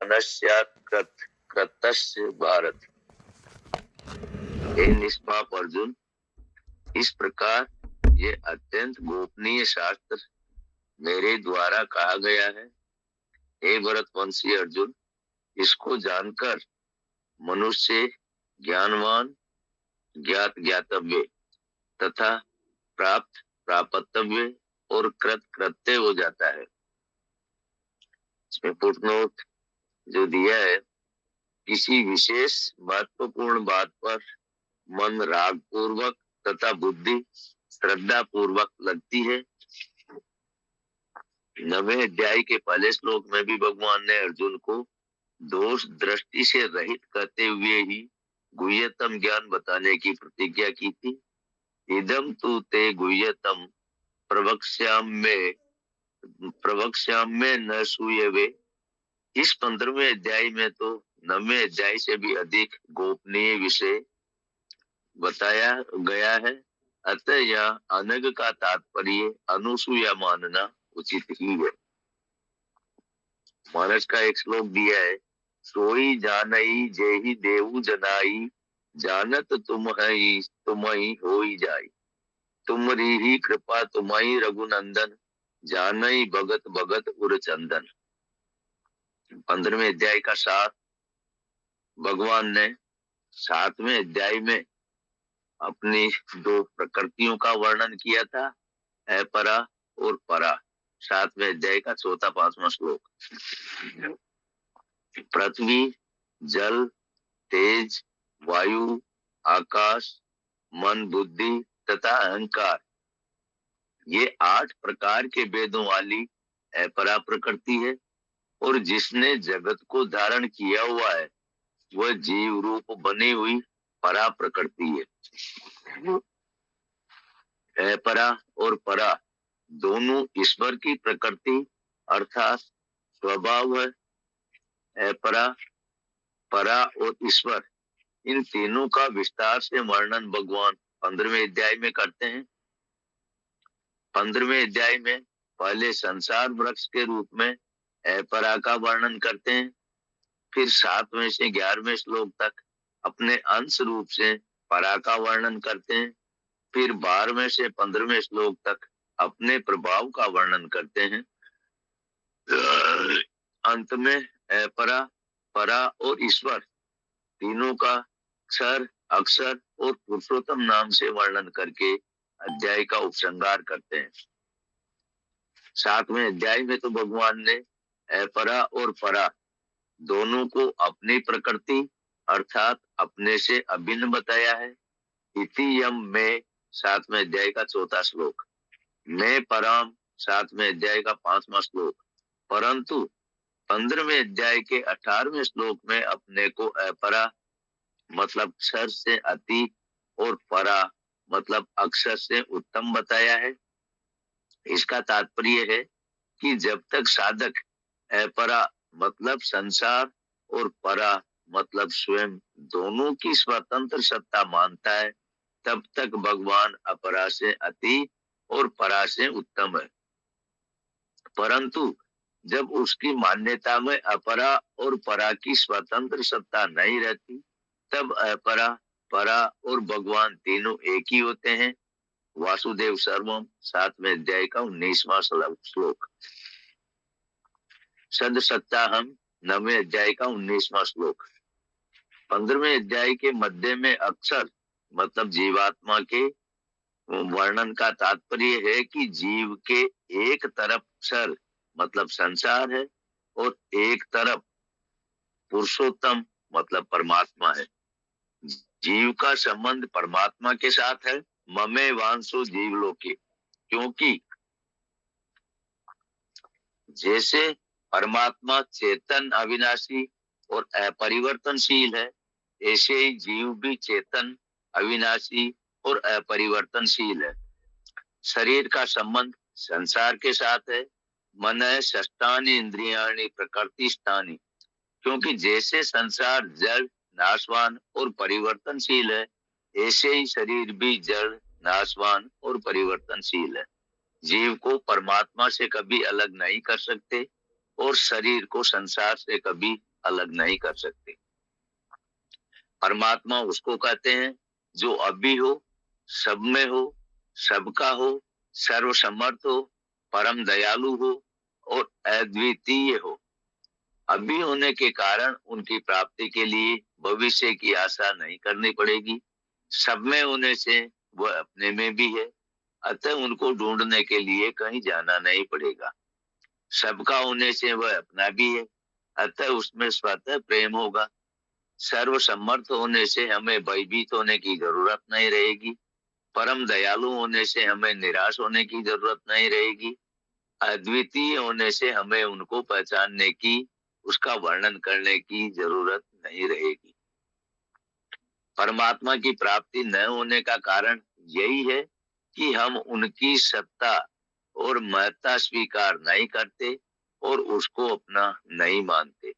मनस्यात् कृतस्य भारत। हे निष्पाप अर्जुन, इस प्रकार ये अत्यंत गोपनीय शास्त्र मेरे द्वारा कहा गया है। हे भरतवंशी अर्जुन, इसको जानकर मनुष्य ज्ञानवान, ज्ञात ज्ञातव्य तथा प्राप्त प्रापतव्य और कृत कृत्य हो जाता है। इसमें फुटनोट जो दिया है, किसी विशेष महत्वपूर्ण बात पर मन राग पूर्वक तथा बुद्धि श्रद्धा पूर्वक लगती है। 9वें अध्याय के पहले श्लोक में भी भगवान ने अर्जुन को दोष दृष्टि से रहित करते हुए ही गुह्यतम ज्ञान बताने की प्रतिज्ञा की थी। इदम तु ते गुह्यतम प्रवक्ष्याम्ये न सूयवे। इस 15वें अध्याय में तो 9वें अध्याय से भी अधिक गोपनीय विषय बताया गया है। अतः यह अनग का तात्पर्य अनुसूया मानना उचित ही है। मानस का एक श्लोक दिया है, सोई जानई जेहि देहु जनाई, जानत तुम ही होई जाई, तुमरी ही कृपा तुम्हारी रघुनंदन, जानई भगत भगत उर चंदन। 15वें अध्याय का साथ भगवान ने 7वें अध्याय में अपनी 2 प्रकृतियों का वर्णन किया था, अपरा और परा। 7वें अध्याय का 4था 5वां श्लोक। पृथ्वी, जल, तेज, वायु, आकाश, मन, बुद्धि तथा अहंकार, ये 8 प्रकार के भेदों वाली अपरा प्रकृति है। और जिसने जगत को धारण किया हुआ है वह जीव रूप बनी हुई परा प्रकृति है। अपरा और परा दोनों ईश्वर की प्रकृति अर्थात स्वभाव है। अपरा, परा और ईश्वर, इन तीनों का विस्तार से वर्णन भगवान 15वें अध्याय में करते हैं। 15वें अध्याय में पहले संसार वृक्ष के रूप में अपरा का वर्णन करते हैं, फिर 7वें से 11वें श्लोक तक अपने अंश रूप से परा का वर्णन करते हैं, फिर 12वें से 15वें श्लोक तक अपने प्रभाव का वर्णन करते हैं। अंत में अपरा, परा और ईश्वर तीनों का क्षर, अक्षर और पुरुषोत्तम नाम से वर्णन करके अध्याय का उपसंहार करते हैं। 7वें अध्याय में तो भगवान ने अपरा और परा दोनों को अपनी प्रकृति अर्थात अपने से अभिन्न बताया है। इति यम में 7वें अध्याय का 4था श्लोक, मैं पराम 7वें अध्याय का 5वां श्लोक। परंतु 15वें अध्याय के 18वें श्लोक में अपने को अपरा मतलब क्षर से अति और परा मतलब अक्षर से उत्तम बताया है। इसका तात्पर्य है कि जब तक साधक अपरा मतलब संसार और परा मतलब स्वयं दोनों की स्वतंत्र सत्ता मानता है, तब तक भगवान अपरा से अति और परा से उत्तम है। परंतु जब उसकी मान्यता में अपरा और परा की स्वतंत्र सत्ता नहीं रहती, तब अपरा, परा और भगवान तीनों एक ही होते हैं। वासुदेव सर्वम 7वें अध्याय का 19वां श्लोक। सद सत्ता हम 9वें अध्याय का 19वां श्लोक। 15वें अध्याय के मध्य में अक्षर मतलब जीवात्मा के वर्णन का तात्पर्य है कि जीव के एक तरफ क्षर मतलब संसार है और एक तरफ पुरुषोत्तम मतलब परमात्मा है। जीव का संबंध परमात्मा के साथ है। ममे वांसो जीवलोके, क्योंकि जैसे परमात्मा चेतन, अविनाशी और अपरिवर्तनशील है, ऐसे ही जीव भी चेतन, अविनाशी और अपरिवर्तनशील है। शरीर का संबंध संसार के साथ है। मन षष्ठानि इंद्रियाणि प्रकृति स्थानी, क्योंकि जैसे संसार जड़, नाशवान और परिवर्तनशील है, ऐसे ही शरीर भी जड़, नाशवान और परिवर्तनशील है। जीव को परमात्मा से कभी अलग नहीं कर सकते और शरीर को संसार से कभी अलग नहीं कर सकते। परमात्मा उसको कहते हैं जो अभी हो, सब में हो, सबका हो, सर्वसमर्थ हो, परम दयालु हो और अद्वितीय हो। अभी होने के कारण उनकी प्राप्ति के लिए भविष्य की आशा नहीं करनी पड़ेगी। सब में होने से वह अपने में भी है, अतः उनको ढूंढने के लिए कहीं जाना नहीं पड़ेगा। सबका होने से वह अपना भी है, अतः उसमें स्वतः प्रेम होगा। सर्वसमर्थ होने से हमें भयभीत होने की जरूरत नहीं रहेगी। परम दयालु होने से हमें निराश होने की जरूरत नहीं रहेगी। अद्वितीय होने से हमें उनको पहचानने की, उसका वर्णन करने की जरूरत नहीं रहेगी। परमात्मा की प्राप्ति न होने का कारण यही है कि हम उनकी सत्ता और महत्ता स्वीकार नहीं करते और उसको अपना नहीं मानते।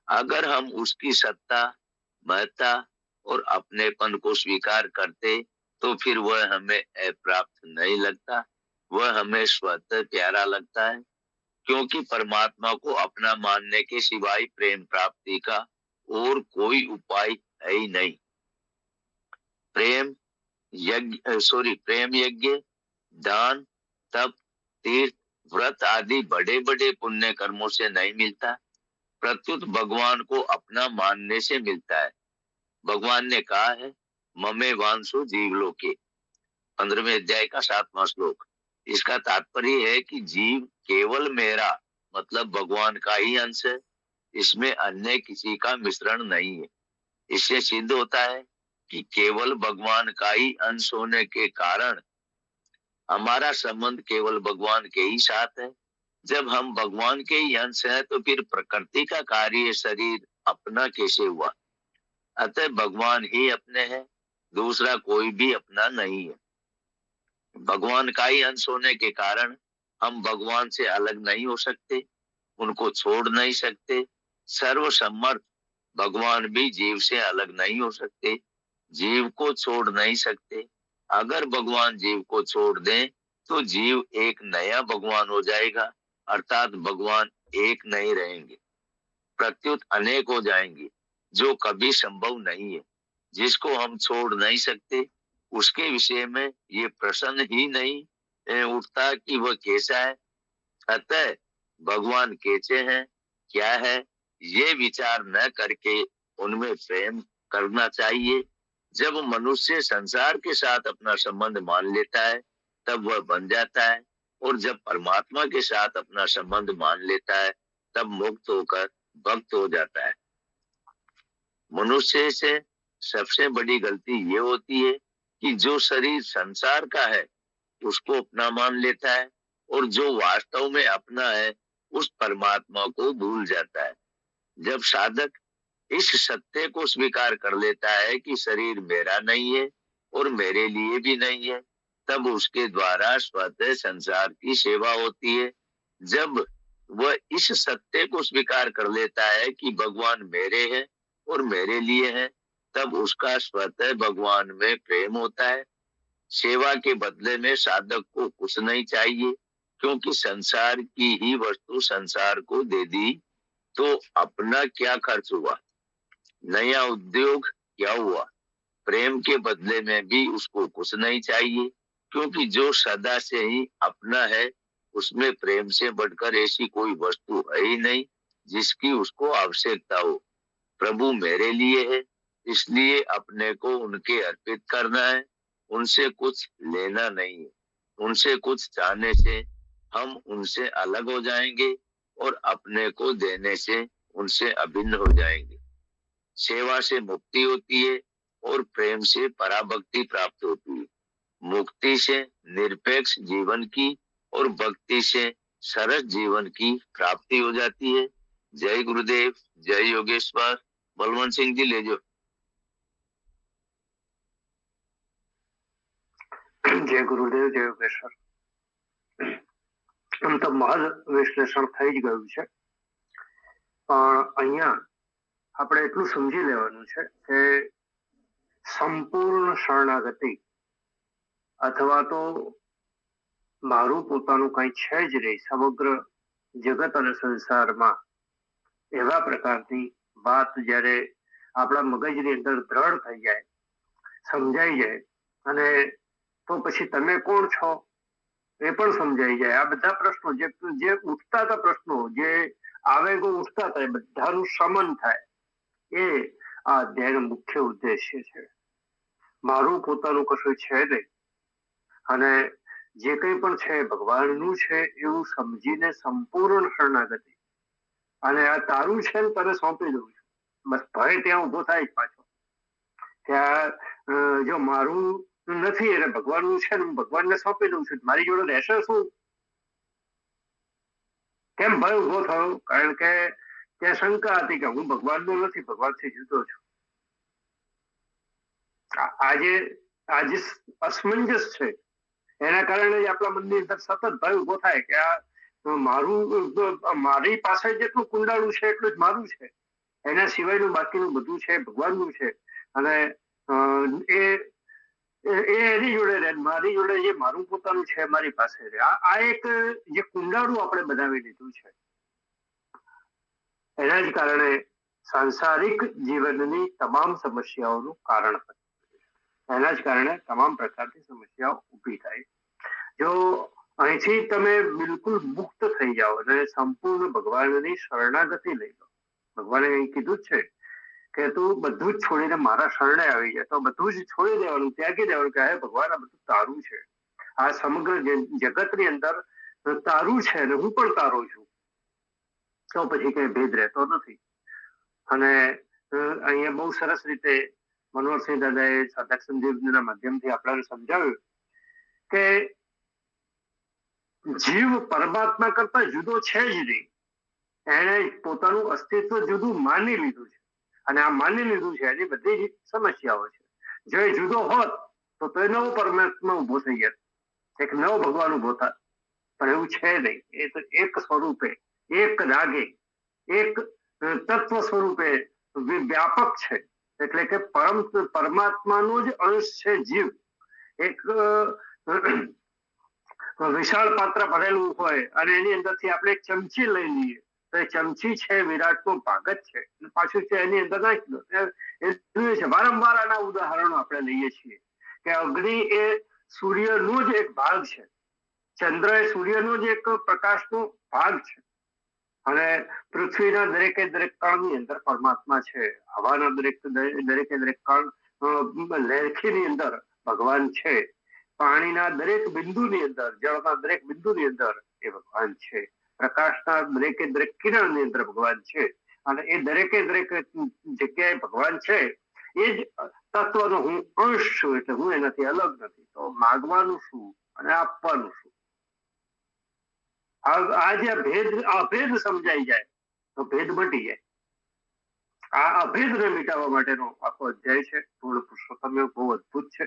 अगर हम उसकी सत्ता, महत्ता और अपनेपन को स्वीकार करते तो फिर वह हमें अप्राप्त नहीं लगता, वह हमें स्वतः प्यारा लगता है। क्योंकि परमात्मा को अपना मानने के सिवाय प्रेम प्राप्ति का और कोई उपाय है ही नहीं। प्रेम यज्ञ, दान, तप, तीर्थ, व्रत आदि बड़े बड़े पुण्य कर्मों से नहीं मिलता, प्रत्युत भगवान को अपना मानने से मिलता है। भगवान ने कहा है, ममे वांसु जीवलोके, 15वें अध्याय का 7वां श्लोक। इसका तात्पर्य है कि जीव केवल मेरा मतलब भगवान का ही अंश है, इसमें अन्य किसी का मिश्रण नहीं है। इससे सिद्ध होता है कि केवल भगवान का ही अंश होने के कारण हमारा संबंध केवल भगवान के ही साथ है। जब हम भगवान के ही अंश हैं तो फिर प्रकृति का कार्य शरीर अपना कैसे हुआ? अतः भगवान ही अपने हैं, दूसरा कोई भी अपना नहीं है। भगवान का ही अंश होने के कारण हम भगवान से अलग नहीं हो सकते, उनको छोड़ नहीं सकते। सर्वसमर्थ भगवान भी जीव से अलग नहीं हो सकते, जीव को छोड़ नहीं सकते। अगर भगवान जीव को छोड़ दें तो जीव एक नया भगवान हो जाएगा, अर्थात भगवान एक नहीं रहेंगे, प्रत्युत अनेक हो जाएंगे, जो कभी संभव नहीं है। जिसको हम छोड़ नहीं सकते उसके विषय में ये प्रश्न ही नहीं उठता कि वह कैसा है। अतः भगवान कैसे हैं, क्या है, ये विचार न करके उनमें प्रेम करना चाहिए। जब मनुष्य संसार के साथ अपना संबंध मान लेता है तब वह बन जाता है, और जब परमात्मा के साथ अपना संबंध मान लेता है तब मुक्त होकर भक्त हो जाता है। मनुष्य से सबसे बड़ी गलती ये होती है कि जो शरीर संसार का है उसको अपना मान लेता है और जो वास्तव में अपना है उस परमात्मा को भूल जाता है। जब साधक इस सत्य को स्वीकार कर लेता है कि शरीर मेरा नहीं है और मेरे लिए भी नहीं है, तब उसके द्वारा स्वतः संसार की सेवा होती है। जब वह इस सत्य को स्वीकार कर लेता है कि भगवान मेरे हैं और मेरे लिए है, तब उसका स्वतः भगवान में प्रेम होता है। सेवा के बदले में साधक को कुछ नहीं चाहिए, क्योंकि संसार की ही वस्तु संसार को दे दी तो अपना क्या खर्च हुआ, नया उद्योग क्या हुआ। प्रेम के बदले में भी उसको कुछ नहीं चाहिए, क्योंकि जो सदा से ही अपना है उसमें प्रेम से बढ़कर ऐसी कोई वस्तु है ही नहीं जिसकी उसको आवश्यकता हो। प्रभु मेरे लिए है, इसलिए अपने को उनके अर्पित करना है, उनसे कुछ लेना नहीं है। उनसे कुछ चाहने से हम उनसे अलग हो जाएंगे और अपने को देने से उनसे अभिन्न हो जाएंगे। सेवा से मुक्ति होती है और प्रेम से पराभक्ति प्राप्त होती है। मुक्ति से निरपेक्ष जीवन की और भक्ति से सरस जीवन की प्राप्ति हो जाती है। जय गुरुदेव, जय योगेश्वर। बलवंत सिंह जी ले जो। जय गुरुदेव, जय योगेश्वर। આમ તો મહદ વિશ્લેષણ થઈ જ ગયું છે, પણ અહીંયા આપણે એટલું સમજી લેવાનું છે કે સંપૂર્ણ શરણાગતિ અથવા તો મારું પોતાનું કઈ છે જ નહીં, સમગ્ર જગત અને સંસારમાં એવા પ્રકારની વાત જ્યારે આપણા મગજની અંદર દ્રઢ થઈ જાય, સમજાઈ જાય, અને તો પછી તમે કોણ છો એ પણ સમજાઈ જાય. આ બધા પ્રશ્નો જે ઉઠતા હતા, પ્રશ્નો જે આવેગો ઉઠતા હતા, એ બધાનું શમન થાય, એ આ અધ્યાયનો મુખ્ય ઉદ્દેશ્ય છે. મારું પોતાનું કશું છે નહીં, અને જે કંઈ પણ છે ભગવાનનું છે એવું સમજીને સંપૂર્ણ શરણાગતિ. અને આ તારું છે ને તને સોંપી દઉં છું, બસ ભય ત્યાં ઉભો થાય પાછો. ત્યાં જો મારું નથી એટલે ભગવાનનું છે ને, ભગવાનને સોંપી દઉં છું, મારી જોડે રહેશે શું? કેમ ભય ઉભો થયો? કારણ કે ત્યાં શંકા હતી કે હું ભગવાનનો નથી, ભગવાનથી જુદો છું. આજે અસમંજસ છે, એના કારણે જ આપણા મનની અંદર સતત ભય ઉભો થાય કે આ મારી પાસે જેટલું કુંડાળું છે એટલું જ મારું છે, એના સિવાયનું બાકીનું બધું છે ભગવાનનું છે. અને એની જોડે રહે, મારી જોડે જે મારું પોતાનું છે મારી પાસે રહે. આ એક જે કુંડાળું આપણે બનાવી લીધું છે, એના જ કારણે સાંસારિક જીવનની તમામ સમસ્યાઓનું કારણ બને. એના જ કારણે તમામ પ્રકારની સમસ્યાઓ ઊભી થાય. જો અહીંથી તમે બિલકુલ મુક્ત થઈ જાઓ અને સંપૂર્ણ ભગવાનની શરણાગતિ લઈ લો, ભગવાને અહીં કીધું જ છે કે તું બધું જ છોડીને મારા શરણે આવી જાય, તો બધું જ છોડી દેવાનું, ત્યાગી દેવાનું કે હે ભગવાન આ બધું તારું છે, આ સમગ્ર જગતની અંદર તારું છે અને હું પણ તારો છું, તો પછી કઈ ભેદ રહેતો નથી. અને અહીંયા બહુ સરસ રીતે મનોહરસિંહ દાદાએ સાધક સંજીવનીના માધ્યમથી આપણને સમજાવ્યું કે જીવ પરમાત્મા કરતા જુદો છે જ નહીં. એને પોતાનું અસ્તિત્વ જુદું માની લીધું છે, અને આ માની લીધું છે એની બધી જ સમસ્યાઓ છે. જો એ જુદો હોત તો એ નવો પરમાત્મા ઉભો થઈ જાય, એક નવો ભગવાન ઉભો થાય, પણ એવું છે નહીં. એ તો એક સ્વરૂપે, એક રાગે, એક તત્વ સ્વરૂપે વ્યાપક છે. એટલે કે પરમાત્માનો જ અંશ છે જીવ. એક વિશાળ પાત્ર ભરેલું હોય અને એની અંદરથી આપણે એક ચમચી લઈ લઈએ, તો એ ચમચી છે વિરાટનો ભાગ જ છે, પાછું છે એની અંદર નાખી દો. છે વારંવાર આના ઉદાહરણો આપણે લઈએ છીએ કે અગ્નિ એ સૂર્યનો જ એક ભાગ છે, ચંદ્ર એ સૂર્યનો જ એક પ્રકાશનો ભાગ છે, અને પૃથ્વીના દરેકે દરેક કણની અંદર પરમાત્મા છે, હવાના દરેકે દરેક કણ લેરખીની અંદર ભગવાન છે, પાણીના દરેક બિંદુની અંદર, જળના દરેક બિંદુની અંદર એ ભગવાન છે, પ્રકાશના દરેકે દરેક કિરણની અંદર ભગવાન છે, અને એ દરેકે દરેક જગ્યાએ ભગવાન છે. એ જ તત્વનો હું અંશ છું, એટલે હું એનાથી અલગ નથી. તો માગવાનું શું અને આપવાનું શું? આ જે અભેદ સમજાઈ જાય તો ભેદ મટી જાય. આ અભેદને મિટાવવા માટેનો આખો અધ્યાય છે. પૂર્ણ પુરુષોત્તમ બહુ અદભુત છે.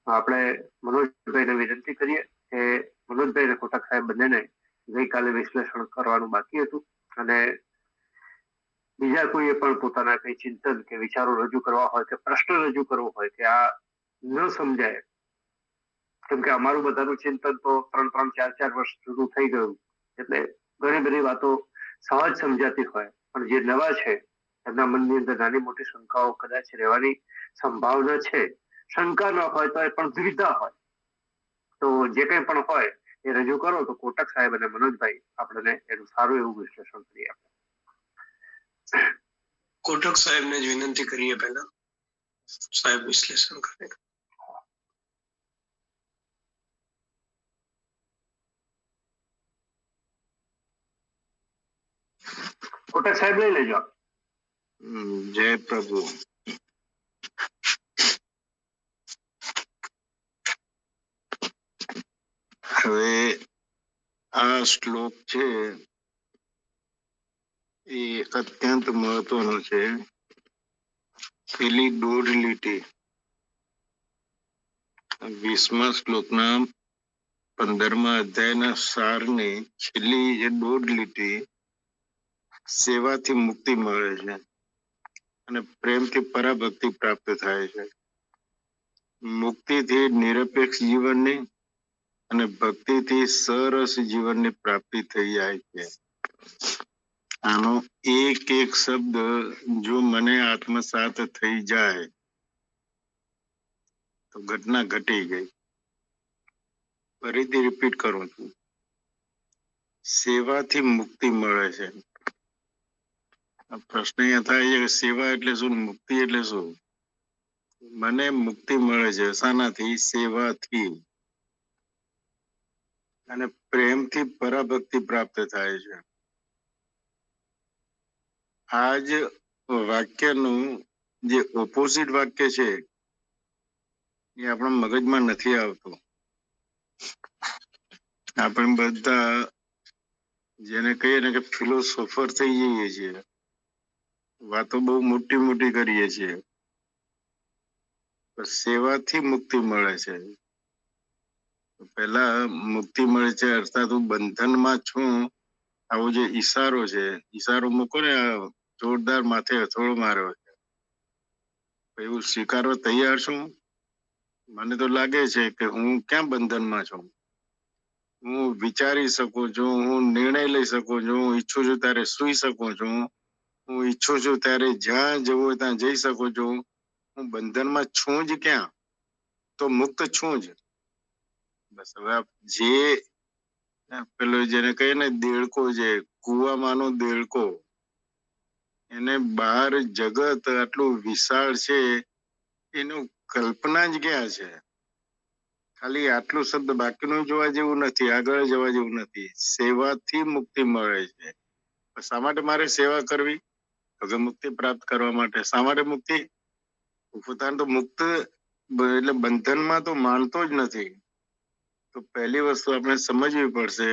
આપણે મનોજભાઈને વિનંતી કરીએ કે મનોજભાઈ અને કોટક સાહેબ બંનેને ગઈકાલે વિશ્લેષણ કરવાનું બાકી હતું, અને બીજા કોઈએ પણ પોતાના કઈ ચિંતન કે વિચારો રજૂ કરવા હોય કે પ્રશ્ન રજૂ કરવો હોય કે આ ન સમજાય, કેમ કે અમારું બધાનું ચિંતન તો 3-4 વર્ષ જૂનું થઈ ગયું, એટલે ઘણી બધી વાતો સહજ સમજાતી હોય, પણ જે નવા છે એમના મનની અંદર નાની મોટી શંકાઓ કદાચ રહેવાની સંભાવના છે. શંકા ન હોય તો એ પણ દ્વિધા હોય, તો જે કંઈ પણ હોય એ રજૂ કરો તો કોટક સાહેબ અને મનોજભાઈ આપણને એનું સારું એવું વિશ્લેષણ કરી આપે. કોટક સાહેબને જ વિનંતી કરીએ પહેલા સાહેબ વિશ્લેષણ કરે. કોટક સાહેબ લઈ લેજો. જય પ્રભુ. હવે આ શ્લોક છે એ અત્યંત મહત્વનો છે. પેલી 1.5 લીટી 20મા શ્લોકના 15મા અધ્યાયના સારની છેલ્લી જે 1.5 લીટી સેવાથી મુક્તિ મળે છે અને પ્રેમથી પરાભક્તિ પ્રાપ્ત થાય છે. મુક્તિથી નિરપેક્ષ જીવનની અને ભક્તિથી સરસ જીવનની પ્રાપ્તિ થઈ જાય છે. આનો એક એક શબ્દ જો મને આત્મસાત થઈ જાય તો ઘટના ઘટી ગઈ. ફરીથી રિપીટ કરું છું, સેવાથી મુક્તિ મળે છે. પ્રશ્ન એ થાય છે કે સેવા એટલે શું, મુક્તિ એટલે શું? મને મુક્તિ મળે છે શાનાથી? સેવાથી. અને પ્રેમથી પરાભક્તિ પ્રાપ્ત થાય છે. આ જ વાક્યનું જે ઓપોઝિટ વાક્ય છે એ આપણા મગજમાં નથી આવતું. આપણે બધા જેને કહીએ ને કે ફિલોસોફર થઈ જઈએ છીએ, વાતો બહુ મોટી મોટી કરીએ છીએ. સેવાથી મુક્તિ મળે છે. પહેલા મુક્તિ મળે છે અર્થાત હું બંધનમાં છું, આવો જે ઈશારો છે, ઈશારો મૂકો ને, જોરદાર માથે હથોડો માર્યો છે, એવું સ્વીકારવા તૈયાર છું? મને તો લાગે છે કે હું ક્યાં બંધનમાં છું. હું વિચારી શકું છું, હું નિર્ણય લઈ શકું છું, હું ઈચ્છું છું ત્યારે સૂઈ શકું છું, હું ઈચ્છું છું ત્યારે જ્યાં જવું હોય ત્યાં જઈ શકું છું. હું બંધનમાં છું જ ક્યાં? તો મુક્ત છું જ. બસ હવે જે પેલો જેને કહીએ ને દેડકો, જે કુવામાંનો દેડકો, એને બહાર જગત આટલું વિશાળ છે, એનું કલ્પના જ ક્યાં છે? ખાલી આટલું શબ્દ, બાકીનું જોવા જેવું નથી, આગળ જવા જેવું નથી. સેવાથી મુક્તિ મળે છે. શા માટે મારે સેવા કરવી? તો કે મુક્તિ પ્રાપ્ત કરવા માટે. શા માટે મુક્તિ? પોતાને તો મુક્ત એટલે બંધનમાં તો માનતો જ નથી. તો પહેલી વસ્તુ આપણે સમજવી પડશે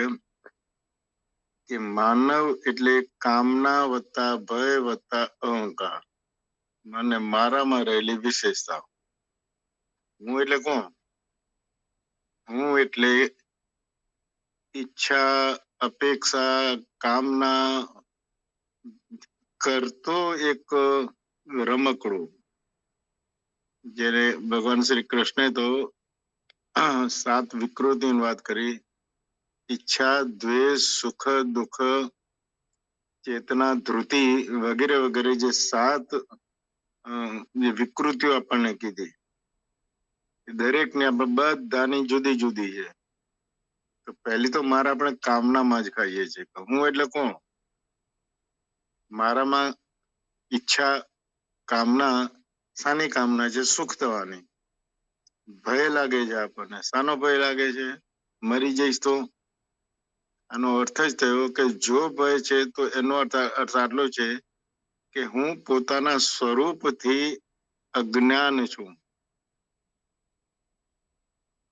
કે માનવ એટલે કામના વત્તા ભય વત્તા અહંકાર, અને મારામાં રહેલી વિશેષતા. હું એટલે કોણ? હું એટલે ઈચ્છા, અપેક્ષા, કામના કરતો એક રમકડું, જેને ભગવાન શ્રી કૃષ્ણે તો 7 વિકૃતિની વાત કરી. ઈચ્છા, દ્વેષ, સુખ, દુઃખ, ચેતના, ધૃતિ વગેરે વગેરે જે 7 જે વિકૃતિઓ આપણને કીધી, દરેકની આપણે બધાની જુદી જુદી છે. તો પહેલી તો મારા આપણે કામનામાં જ ખાઈએ છીએ. હું એટલે કોણ? મારામાં ઈચ્છા, કામના, શાની કામના છે? સુખ થવાની. ભય લાગે છે આપણને. શાનો ભય લાગે છે? મરી જઈશ તો. આનો અર્થ જ થયો કે જો ભય છે તો એનો અર્થ આટલો છે કે હું પોતાના સ્વરૂપથી અજ્ઞાન છું.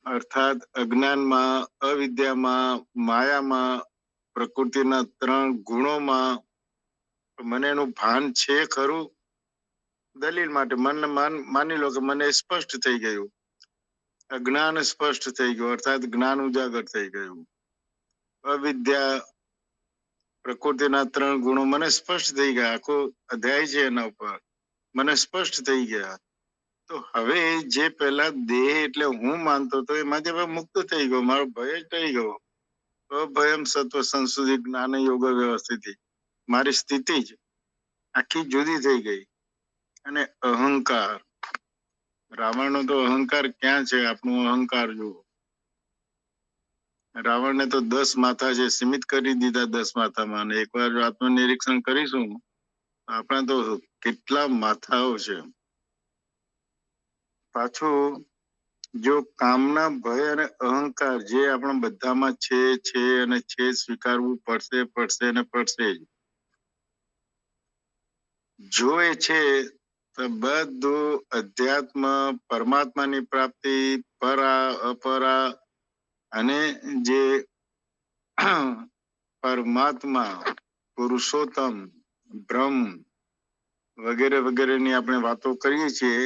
અર્થાત અજ્ઞાનમાં, અવિદ્યામાં, માયામાં, પ્રકૃતિના 3 ગુણોમાં મને એનું ભાન છે ખરું? દલીલ માટે માની લો કે મને સ્પષ્ટ થઈ ગયું, અજ્ઞાન સ્પષ્ટ થઈ ગયું, અર્થાત જ્ઞાન ઉજાગર થઈ ગયું. અવિદ્યા, પ્રકૃતિના 3 ગુણો મને સ્પષ્ટ થઈ ગયા. આખો અધ્યાય છે એના ઉપર, મને સ્પષ્ટ થઈ ગયા. તો હવે જે પહેલા દેહ એટલે હું માનતો હતો એમાંથી હવે મુક્ત થઈ ગયો, મારો ભય જ થઈ ગયો. અભયમ સત્વ સંશુદ્ધિ જ્ઞાન યોગ વ્યવસ્થિત, મારી સ્થિતિ જ આખી જુદી થઈ ગઈ. અને અહંકાર, રાવણનો તો અહંકાર ક્યાં છે? આપણું અહંકાર જુઓ. રાવણને તો 10 માથા છે, સીમિત કરી દીધા 10 માથામાં. અને એકવાર જો આત્મનિરીક્ષણ કરીશું આપણા તો કેટલા માથાઓ છે. પાછું જો કામના, ભય અને અહંકાર જે આપણા બધામાં છે અને છે, સ્વીકારવું પડશે અને પડશે જ. જો એ છે તો બધું અધ્યાત્મ, પરમાત્માની પ્રાપ્તિ, પરા અપરા, અને જે પરમાત્મા, પુરુષોત્તમ, બ્રહ્મ વગેરે વગેરેની આપણે વાતો કરીએ છીએ,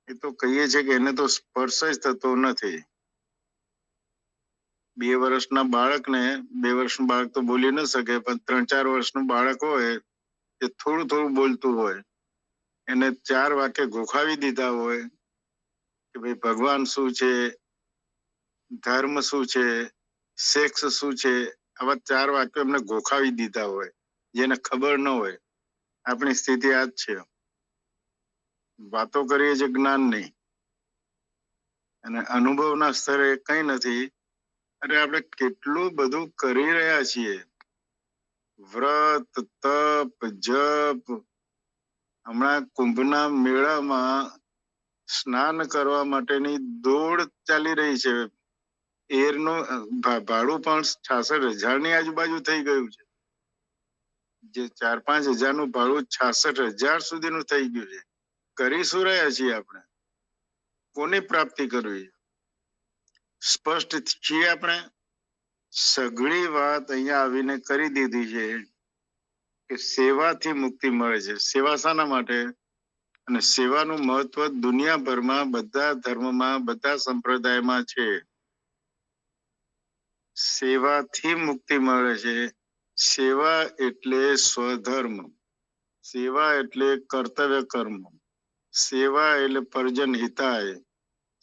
એ તો કહીએ છીએ કે એને તો સ્પર્શ જ થતો નથી. 2 વર્ષના બાળકને, 2 વર્ષનું બાળક તો બોલી ન શકે, પણ 3-4 વર્ષનું બાળક હોય એ થોડું થોડું બોલતું હોય, એને 4 વાક્ય ગોખાવી દીધા હોય કે ભાઈ ભગવાન શું છે, ધર્મ શું છે, સેક્સ શું છે, આવા 4 વાક્યો એમને ગોખાવી દીધા હોય. જેને ખબર ન હોય. આપણી સ્થિતિ આ જ છે. વાતો કરીએ છીએ જ્ઞાન નહીં, અને અનુભવના સ્તરે કઈ નથી. અરે આપણે કેટલું બધું કરી રહ્યા છીએ, વ્રત, તપ, જપ. હમણાં કુંભના મેળામાં સ્નાન કરવા માટેની દોડ ચાલી રહી છે. એરનું ભાડું પણ 66,000 ની આજુબાજુ થઈ ગયું છે. જે 4-5 હજારનું ભાડું 66,000 સુધીનું થઈ ગયું છે. કરી શું રહ્યા છીએ આપણે? કોની પ્રાપ્તિ કરવી? સ્પષ્ટ છીએ આપણે? સઘળી વાત અહીંયા આવીને કરી દીધી છે કે સેવાથી મુક્તિ મળે છે. સેવા શાના માટે? અને સેવાનું મહત્વ દુનિયાભરમાં બધા ધર્મમાં, બધા સંપ્રદાયમાં છે. સેવાથી મુક્તિ મળે છે. સેવા એટલે સ્વધર્મ, સેવા એટલે કર્તવ્ય કર્મ, સેવા એટલે પરજન હિતાય,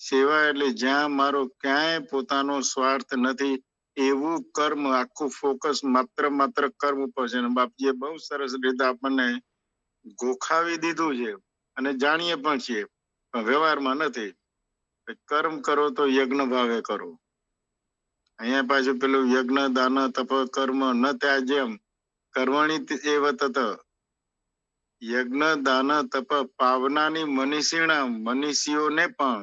સેવા એટલે જ્યાં મારો ક્યાંય પોતાનો સ્વાર્થ નથી એવું કર્મ. આખું ફોકસ માત્ર કર્મ ઉપર છે. બાપજીએ બહુ સરસ રીતે આપણને ગોખાવી દીધું છે, અને જાણીએ પણ છીએ, પણ વ્યવહારમાં નથી. કર્મ કરો તો યજ્ઞ ભાવે કરો. અહીંયા પાછું પેલું યજ્ઞ દાન તપ કર્મ ન ત્યાં જેમ કર્મણી એવ તત. યજ્ઞ દાન તપ પાવનાની મનીષીણા, મનીષીઓને પણ,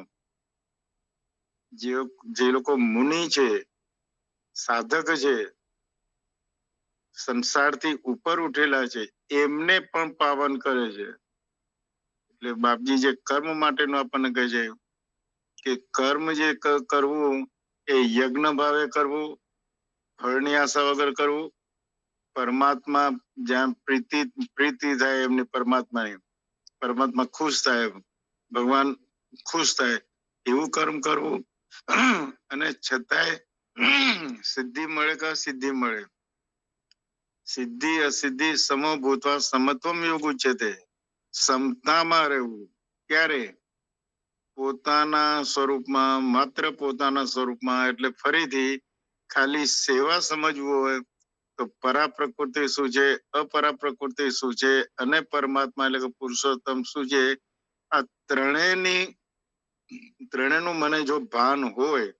જે લોકો મુનિ છે, સાધક છે, સંસારથી ઉપર ઉઠેલા છે, એમને પણ પાવન કરે છે. એટલે બાપજી જે કર્મ માટેનું આપણને કહે છે કે કર્મ જે કરવું એ યજ્ઞ ભાવે કરવું, ફળની આશા વગર કરવું, પરમાત્મા જ્યાં પ્રીતિ થાય એમની પરમાત્માની, પરમાત્મા ખુશ થાય, ભગવાન ખુશ થાય એવું કર્મ કરવું. અને છતાંય સિદ્ધિ મળે કે અસિદ્ધિ મળે, સિદ્ધિ અસિદ્ધિ સમો ભૂતવા સમત્વમ યોગ ઉચ્યતે. સમતામાં રહેવું. ક્યારે? પોતાના સ્વરૂપમાં, માત્ર પોતાના સ્વરૂપમાં. એટલે ફરીથી ખાલી સેવા સમજવું હોય તો પરા પ્રકૃતિ શું છે, અપરા પ્રકૃતિ શું છે, અને પરમાત્મા એટલે કે પુરુષોત્તમ શું છે, આ ત્રણેયનું મને જો ભાન હોય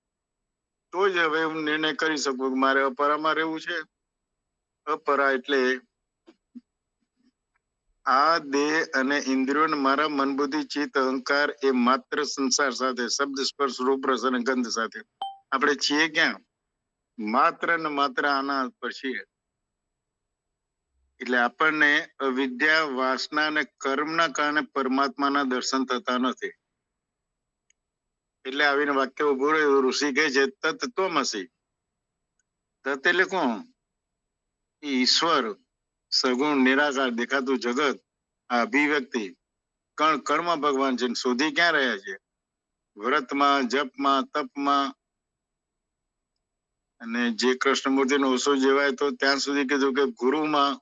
તો જ હવે હું નિર્ણય કરી શકું કે મારે અપરામાં રહેવું છે. અપરા એટલે આ દેહ અને ઇન્દ્રિયો, મારા મન બુદ્ધિ ચિત્ત અહંકાર એ માત્ર સંસાર સાથે, શબ્દ સ્પર્શ રૂપ રસ અને ગંધ સાથે. આપણે છીએ ક્યાં? માત્ર ને માત્ર આના પર છીએ. એટલે આપણને અવિદ્યા, વાસના અને કર્મના કારણે પરમાત્માના દર્શન થતા નથી. એટલે આવીને વાક્ય ઉભું રહ્યું. ઋષિ કહે છે તત ત્વમસી. તત એટલે કોણ? ઈશ્વર, સગુણ નિરાકાર દેખાતું જગત, આ અભિવ્યક્તિ કણ કણમાં ભગવાન છે. શોધી ક્યાં રહ્યા છે? વ્રતમાં, જપમાં, તપમાં. અને જે કૃષ્ણમૂર્તિનો ઓછો જેવાય તો ત્યાં સુધી કીધું કે ગુરુમાં.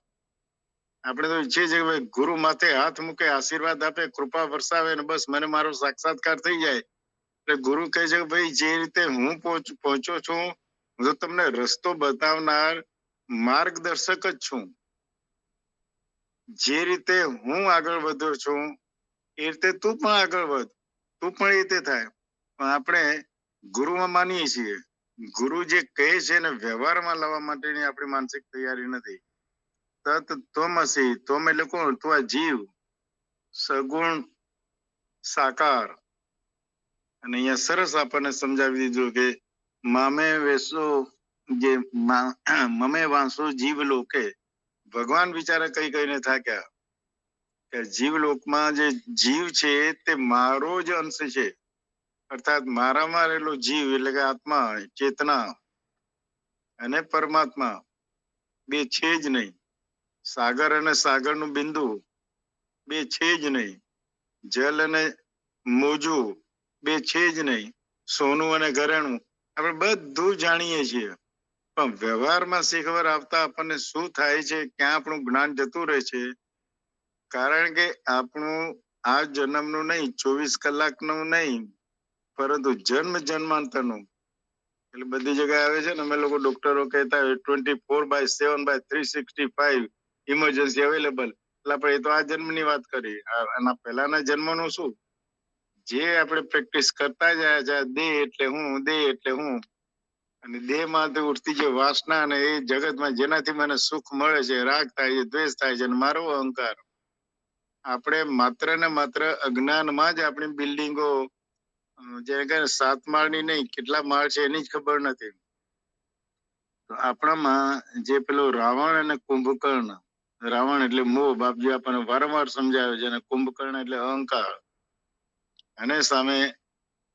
આપણે તો ઈચ્છીએ છીએ કે ગુરુ માથે હાથ મૂકે, આશીર્વાદ આપે, કૃપા વરસાવે, ને બસ મને મારો સાક્ષાત્કાર થઈ જાય. એટલે ગુરુ કહે છે કે ભાઈ જે રીતે હું પહોંચો છું, હું તો તમને રસ્તો બતાવનાર માર્ગદર્શક જ છું. જે રીતે હું આગળ વધ્યો છું એ રીતે તું પણ આગળ વધ, તું પણ એ રીતે થાય. પણ આપણે ગુરુમાં માનીએ છીએ. ગુરુ જે કહે છે ને વ્યવહારમાં લાવવા માટેની આપણી માનસિક તૈયારી નથી. તત ત્વમસી. ત્વમ એટલે કોણ? તું આ જીવ, સગુણ સાકાર. અને અહીંયા સરસ આપણને સમજાવી દીધું કે મામે વેસો, જે મમે વાંસો જીવ લોકે. ભગવાન બિચારા કઈ કઈને થાક્યા કે જીવલોકમાં જે જીવ છે તે મારો જ અંશ છે. અર્થાત મારામાં રહેલો જીવ એટલે કે આત્મા, ચેતના અને પરમાત્મા બે છે જ નહીં. સાગર અને સાગરનું બિંદુ બે છે જ નહીં. જલ અને મોજું બે છે જ નહીં. સોનું અને ઘરેણું આપણે બધું જાણીએ છીએ, પણ વ્યવહારમાં શીખવાર આવતા આપણને શું થાય છે, ક્યાં આપણું જ્ઞાન જતું રહે છે? કારણ કે આપણું આ જન્મનું નહીં, 24 કલાકનું નહીં, પરંતુ જન્મ જન્માંતરનું. એટલે બધી જગ્યાએ આવે છે ને, અમે લોકો ડોક્ટરો કહેતા હોય 24/7/365 ઇમરજન્સી અવેલેબલ. એટલે આપણે એ તો આ જન્મની વાત કરી. આના પહેલાના જન્મનું શું? જે આપણે પ્રેક્ટિસ કરતા જાય છે, દેહ એટલે હું, અને દેહમાંથી ઉઠતી જે વાસના અને એ જગતમાં જેનાથી મને સુખ મળે છે, રાગ થાય છે, દ્વેષ થાય છે, અને મારો અહંકાર. આપણે માત્ર ને માત્ર અજ્ઞાનમાં જ આપણી બિલ્ડિંગો, જેને કહે 7 માળની નહીં, કેટલા માળ છે એની જ ખબર નથી. તો આપણામાં જે પેલો રાવણ અને કુંભકર્ણ, રાવણ એટલે મોહ, બાપજી આપણને વારંવાર સમજાવે છે, અને કુંભકર્ણ એટલે અહંકાર. અને સામે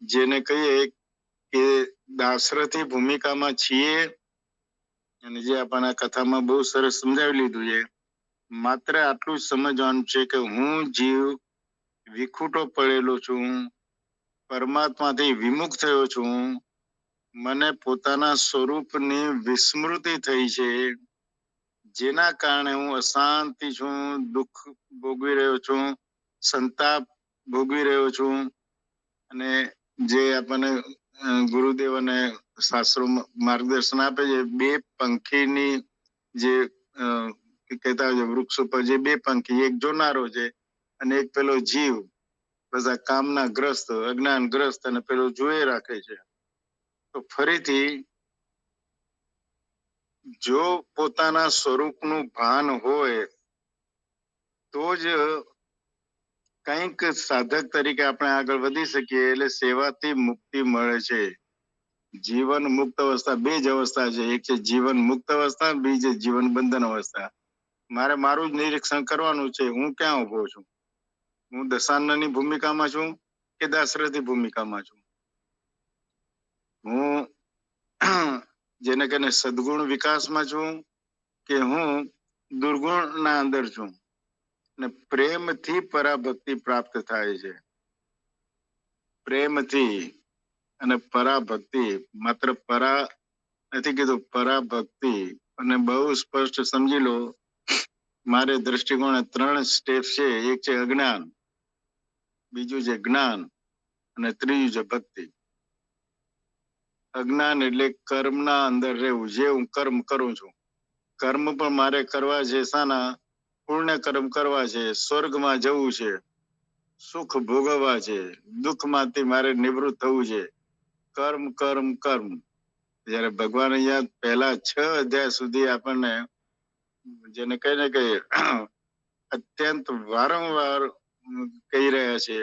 જેને કહીએ કે દાશરથી ભૂમિકામાં છીએ, અને જે આપણને કથામાં બહુ સરસ સમજાવી લીધું છે. માત્ર આટલું જ સમજવાનું છે કે હું જીવ વિખૂટો પડેલો છું, પરમાત્માથી વિમુખ થયો છું, મને પોતાના સ્વરૂપની વિસ્મૃતિ થઈ છે, જેના કારણે હું અશાંતિ છું, દુઃખ ભોગવી રહ્યો છું, સંતાપ ભોગવી રહ્યો છું. અને જે આપણને ગુરુદેવ અને શાસ્ત્રો માર્ગદર્શન આપે છે, 2 પંખીની જે કહેતા હોય છે, વૃક્ષ ઉપર જે 2 પંખી, એક જોનારો છે અને એક પેલો જીવ, બધા કામના ગ્રસ્ત, અજ્ઞાન ગ્રસ્ત, અને પેલો જોઈ રાખે છે. તો ફરીથી જો પોતાના સ્વરૂપનું ભાન હોય તો જ કંઈક સાધક તરીકે આપણે આગળ વધી શકીએ. એટલે સેવાથી મુક્તિ મળે છે. જીવન મુક્ત અવસ્થા 2 જ અવસ્થા છે. એક છે જીવન મુક્ત અવસ્થા, બીજી જીવન બંધન અવસ્થા. મારે મારું જ નિરીક્ષણ કરવાનું છે, હું ક્યાં ઉભો છું. હું દશાનની ભૂમિકામાં છું કે દાશરથી ભૂમિકામાં છું. હું જેને કહીને સદગુણ વિકાસમાં છું કે હું દુર્ગુણના અંદર છું. ને પ્રેમથી પરાભક્તિ પ્રાપ્ત થાય છે. પ્રેમથી અને પરાભક્તિ, માત્ર પરા નથી કીધું, પરાભક્તિ. અને બહુ સ્પષ્ટ સમજી લો, મારે દ્રષ્ટિકોણ 3 સ્ટેપ છે. એક છે અજ્ઞાન, બીજું છે જ્ઞાન, અને ત્રીજું છે ભક્તિ. અજ્ઞાન એટલે કર્મના અંદર રહેવું, જે હું કર્મ કરું છું. કર્મ પણ મારે કરવા છે શાના? પૂર્ણ કર્મ કરવા છે, સ્વર્ગમાં જવું છે, સુખ ભોગવવા છે, દુઃખમાંથી મારે નિવૃત્ત થવું છે. કર્મ કર્મ કર્મ. જયારે ભગવાન અહીંયા પહેલા 6 અધ્યાય સુધી આપણને, જેને કહીને કે અત્યંત વારંવાર કહી રહ્યા છે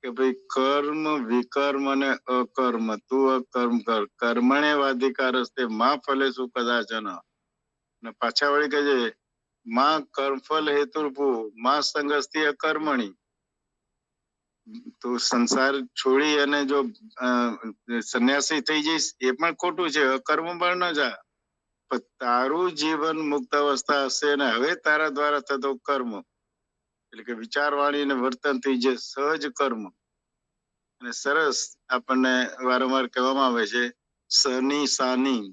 કે ભાઈ કર્મ, વિકર્મ અને અકર્મ, તું અકર્મ કર, કર્મણ્યવાધિકાર હસ્તે માં ફલેષુ કદાચન. અને પાછા વળી કહે છે માં કર્મફલ હેતુર્ભુ માં સંગસ્તી અકર્મણી. તો સંસાર છોડી અને જો સંન્યાસી થઈ જઈશ એ પણ ખોટું છે, અકર્મ પણ ન જા. પણ તારું જીવન મુક્ત અવસ્થા હશે ને હવે તારા દ્વારા થતો કર્મ, એટલે કે વિચારવાણી અને વર્તનથી જે સહજ કર્મ, અને સરસ આપણને વારંવાર કહેવામાં આવે છે સની સાની.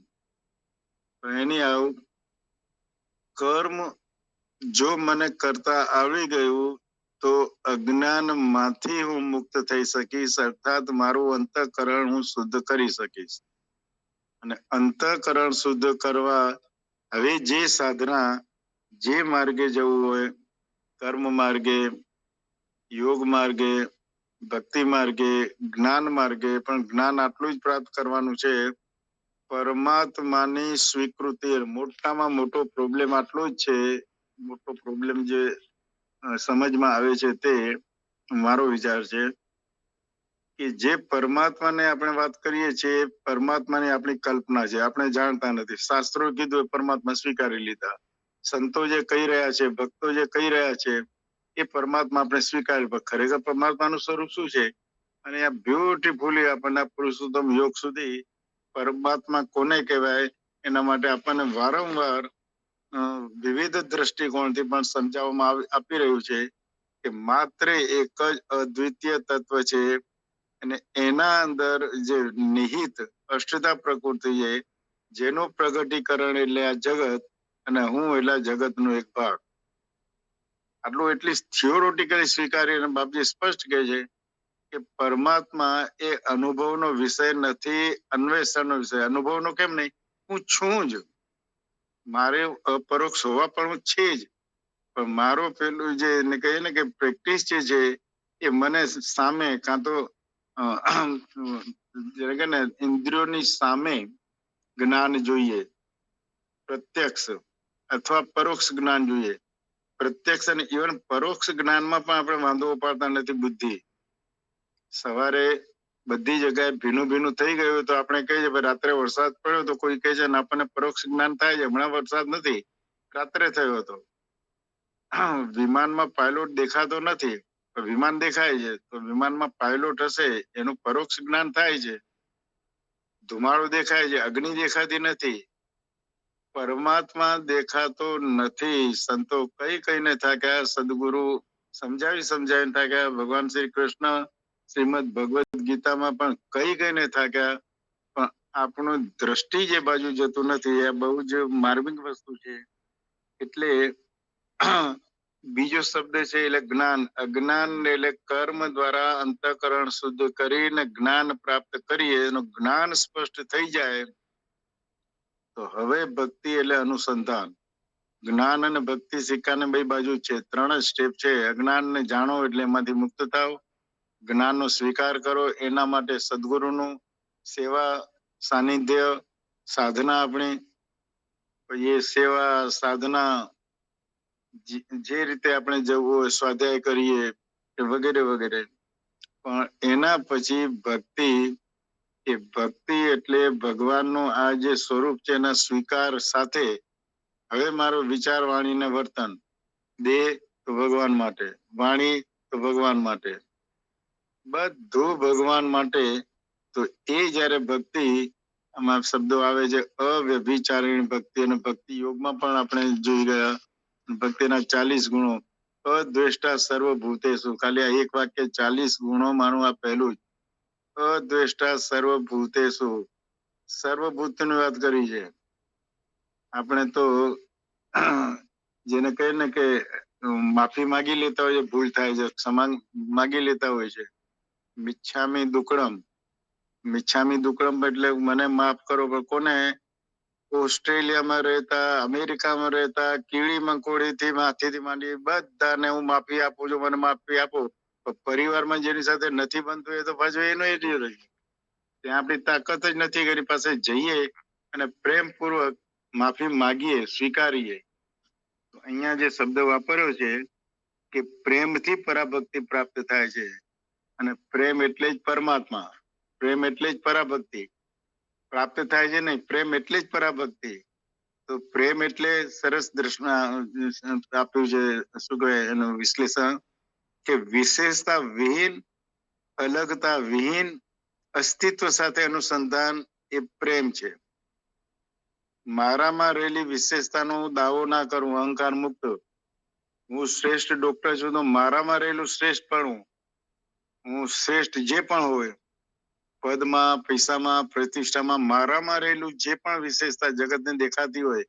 એની આવું કર્મ જો મને કરતા આવડી ગયું તો અજ્ઞાન માંથી હું મુક્ત થઈ શકીશ, અર્થાત મારું અંતઃકરણ હું શુદ્ધ કરી શકીશ. અને અંતઃકરણ શુદ્ધ કરવા હવે જે સાધના, જે માર્ગે જવું હોય, કર્મ માર્ગે, યોગ માર્ગે, ભક્તિ માર્ગે, જ્ઞાન માર્ગે, પણ જ્ઞાન આટલું જ પ્રાપ્ત કરવાનું છે, પરમાત્માની સ્વીકૃતિ. મોટામાં મોટો પ્રોબ્લેમ આટલો જ છે. મોટો પ્રોબ્લેમ જે સમજમાં આવે છે તે મારો વિચાર છે કે જે પરમાત્માને આપણે વાત કરીએ છીએ, પરમાત્માની આપણી કલ્પના છે, આપણે જાણતા નથી. શાસ્ત્રો કીધું પરમાત્મા સ્વીકારી લીધા, સંતો જે કહી રહ્યા છે, ભક્તો જે કહી રહ્યા છે એ પરમાત્મા આપણે સ્વીકારી. પણ ખરેખર પરમાત્માનું સ્વરૂપ શું છે? અને આ બ્યુટીફુલી આપણને પુરુષોત્તમ યોગ સુધી પરમાત્મા કોને કહેવાય એના માટે આપણને વારંવાર વિવિધ દ્રષ્ટિકોણથી પણ સમજાવવામાં આપી રહ્યું છે કે માત્ર એક જ અદ્વિતીય તત્વ છે, અને એના અંદર જે નિહિત અષ્ટધા પ્રકૃતિ છે, જેનું પ્રગટીકરણ એટલે આ જગત, અને હું એટલે જગતનો એક ભાગ. આટલું એટલી થિયોરેટિકલી સ્વીકારી અને બાપજી સ્પષ્ટ કહે છે કે પરમાત્મા એ અનુભવનો વિષય નથી, અન્વેષણનો વિષય. અનુભવનો કેમ નહીં? હું છું જ. મારે અપરોક્ષ હોવા પણ છે જ, પણ મારો પેલું જે એને કહીએ ને કે પ્રેક્ટિસ જે છે એ મને સામે કાં તો જેને કે ને ઇન્દ્રિયોની સામે જ્ઞાન જોઈએ, પ્રત્યક્ષ અથવા પરોક્ષ જ્ઞાન જોઈએ. પ્રત્યક્ષ અને ઇવન પરોક્ષ જ્ઞાનમાં પણ આપણે વાંધો ઉપાડતા નથી. બુદ્ધિ સવારે બધી જગ્યાએ ભીનું ભીનું થઈ ગયું તો આપણે કહીએ ભાઈ રાત્રે વરસાદ પડ્યો, તો કોઈ કહે છે ને આપણને પરોક્ષ જ્ઞાન થાય છે હમણાં વરસાદ નથી, રાત્રે થયો હતો. વિમાનમાં પાયલોટ દેખાતો નથી, વિમાન દેખાય છે, તો વિમાનમાં પાયલોટ હશે એનું પરોક્ષ જ્ઞાન થાય છે. ધુમાડો દેખાય છે, અગ્નિ દેખાતી નથી, પરમાત્મા દેખાતો નથી. સંતો કઈ કઈને થાક્યા, સદગુરુ સમજાવીને થાક્યા, ભગવાન શ્રી કૃષ્ણ શ્રીમદ ભગવદ ગીતામાં પણ કઈ કઈને થાક્યા, પણ આપણું દ્રષ્ટિ જે બાજુ જતું નથી એ બહુ જ માર્મિક વસ્તુ છે. એટલે બીજો શબ્દ છે એટલે જ્ઞાન. અજ્ઞાન એટલે કર્મ દ્વારા અંતઃકરણ શુદ્ધ કરીને જ્ઞાન પ્રાપ્ત કરીએ, એનું જ્ઞાન સ્પષ્ટ થઈ જાય તો હવે ભક્તિ એટલે અનુસંધાન. જ્ઞાન અને ભક્તિ સિક્કાને બે બાજુ છે, 3 જ સ્ટેપ છે. અજ્ઞાન ને જાણો એટલે એમાંથી મુક્ત થાવ, જ્ઞાનનો સ્વીકાર કરો, એના માટે સદગુરુનું સેવા સાનિધ્ય સાધના આપણી, એ સેવા સાધના જે રીતે આપણે જવું હોય, સ્વાધ્યાય કરીએ વગેરે વગેરે. પણ એના પછી ભક્તિ. એ ભક્તિ એટલે ભગવાનનું આ જે સ્વરૂપ છે એના સ્વીકાર સાથે હવે મારો વિચાર, વાણી ને વર્તન, દેહ તો ભગવાન માટે, વાણી તો ભગવાન માટે, બધું ભગવાન માટે. તો એ જયારે ભક્તિ, આમાં શબ્દો આવે છે અવ્યભિચારિણી ભક્તિ, અને ભક્તિ યોગમાં પણ આપણે જોઈ ગયા ભક્તિના 40 ગુણો. અદ્વેષ્ટા સર્વભૂતેષુ, ખાલી આ એક વાક્ય 40 ગુણો માનું આ પહેલું જ. અદ્વેષ્ટા સર્વભૂતેષુ, સર્વભૂતની વાત કરી છે. આપણે તો જેને કહે ને કે માફી માગી લેતા હોય છે, ભૂલ થાય છે, ક્ષમા માગી લેતા હોય છે. મિચ્છામી દુક્કડમ, મિચ્છામી દુક્કડમ એટલે મને માફ કરો. પણ કોને? ઓસ્ટ્રેલિયામાં રહેતા, અમેરિકામાં રહેતા, કીડી મંકોડીથી માથેથી માંડી બધાને હું માફી આપું છું, મને માફી આપો. પરિવારમાં જેની સાથે નથી બનતું એ તો પાછું એનો એ રહ્યું. ત્યાં આપણી તાકાત જ નથી. એની પાસે જઈએ અને પ્રેમપૂર્વક માફી માગીએ, સ્વીકારીએ. અહીંયા જે શબ્દ વાપર્યો છે કે પ્રેમથી પરાભક્તિ પ્રાપ્ત થાય છે, અને પ્રેમ એટલે જ પરમાત્મા, પ્રેમ એટલે જ પરાભક્તિ પ્રાપ્ત થાય છે. નહીં, પ્રેમ એટલે જ પરાભક્તિ. તો પ્રેમ એટલે સરસ દ્રષ્ટિ આપ્યું છે, શું કહેવાય એનું વિશ્લેષણ, કે વિશેષતા વિહીન, અલગતા વિહીન, અસ્તિત્વ સાથે અનુસંધાન એ પ્રેમ છે. મારામાં રહેલી વિશેષતાનો દાવો ના કરું, અહંકાર મુક્ત. હું શ્રેષ્ઠ ડોક્ટર છું તો મારામાં રહેલું શ્રેષ્ઠ પણ હું શ્રેષ્ઠ જે પણ હોય, પદમાં, પૈસામાં, પ્રતિષ્ઠામાં, મારામાં રહેલું જે પણ વિશેષતા જગતને દેખાતી હોય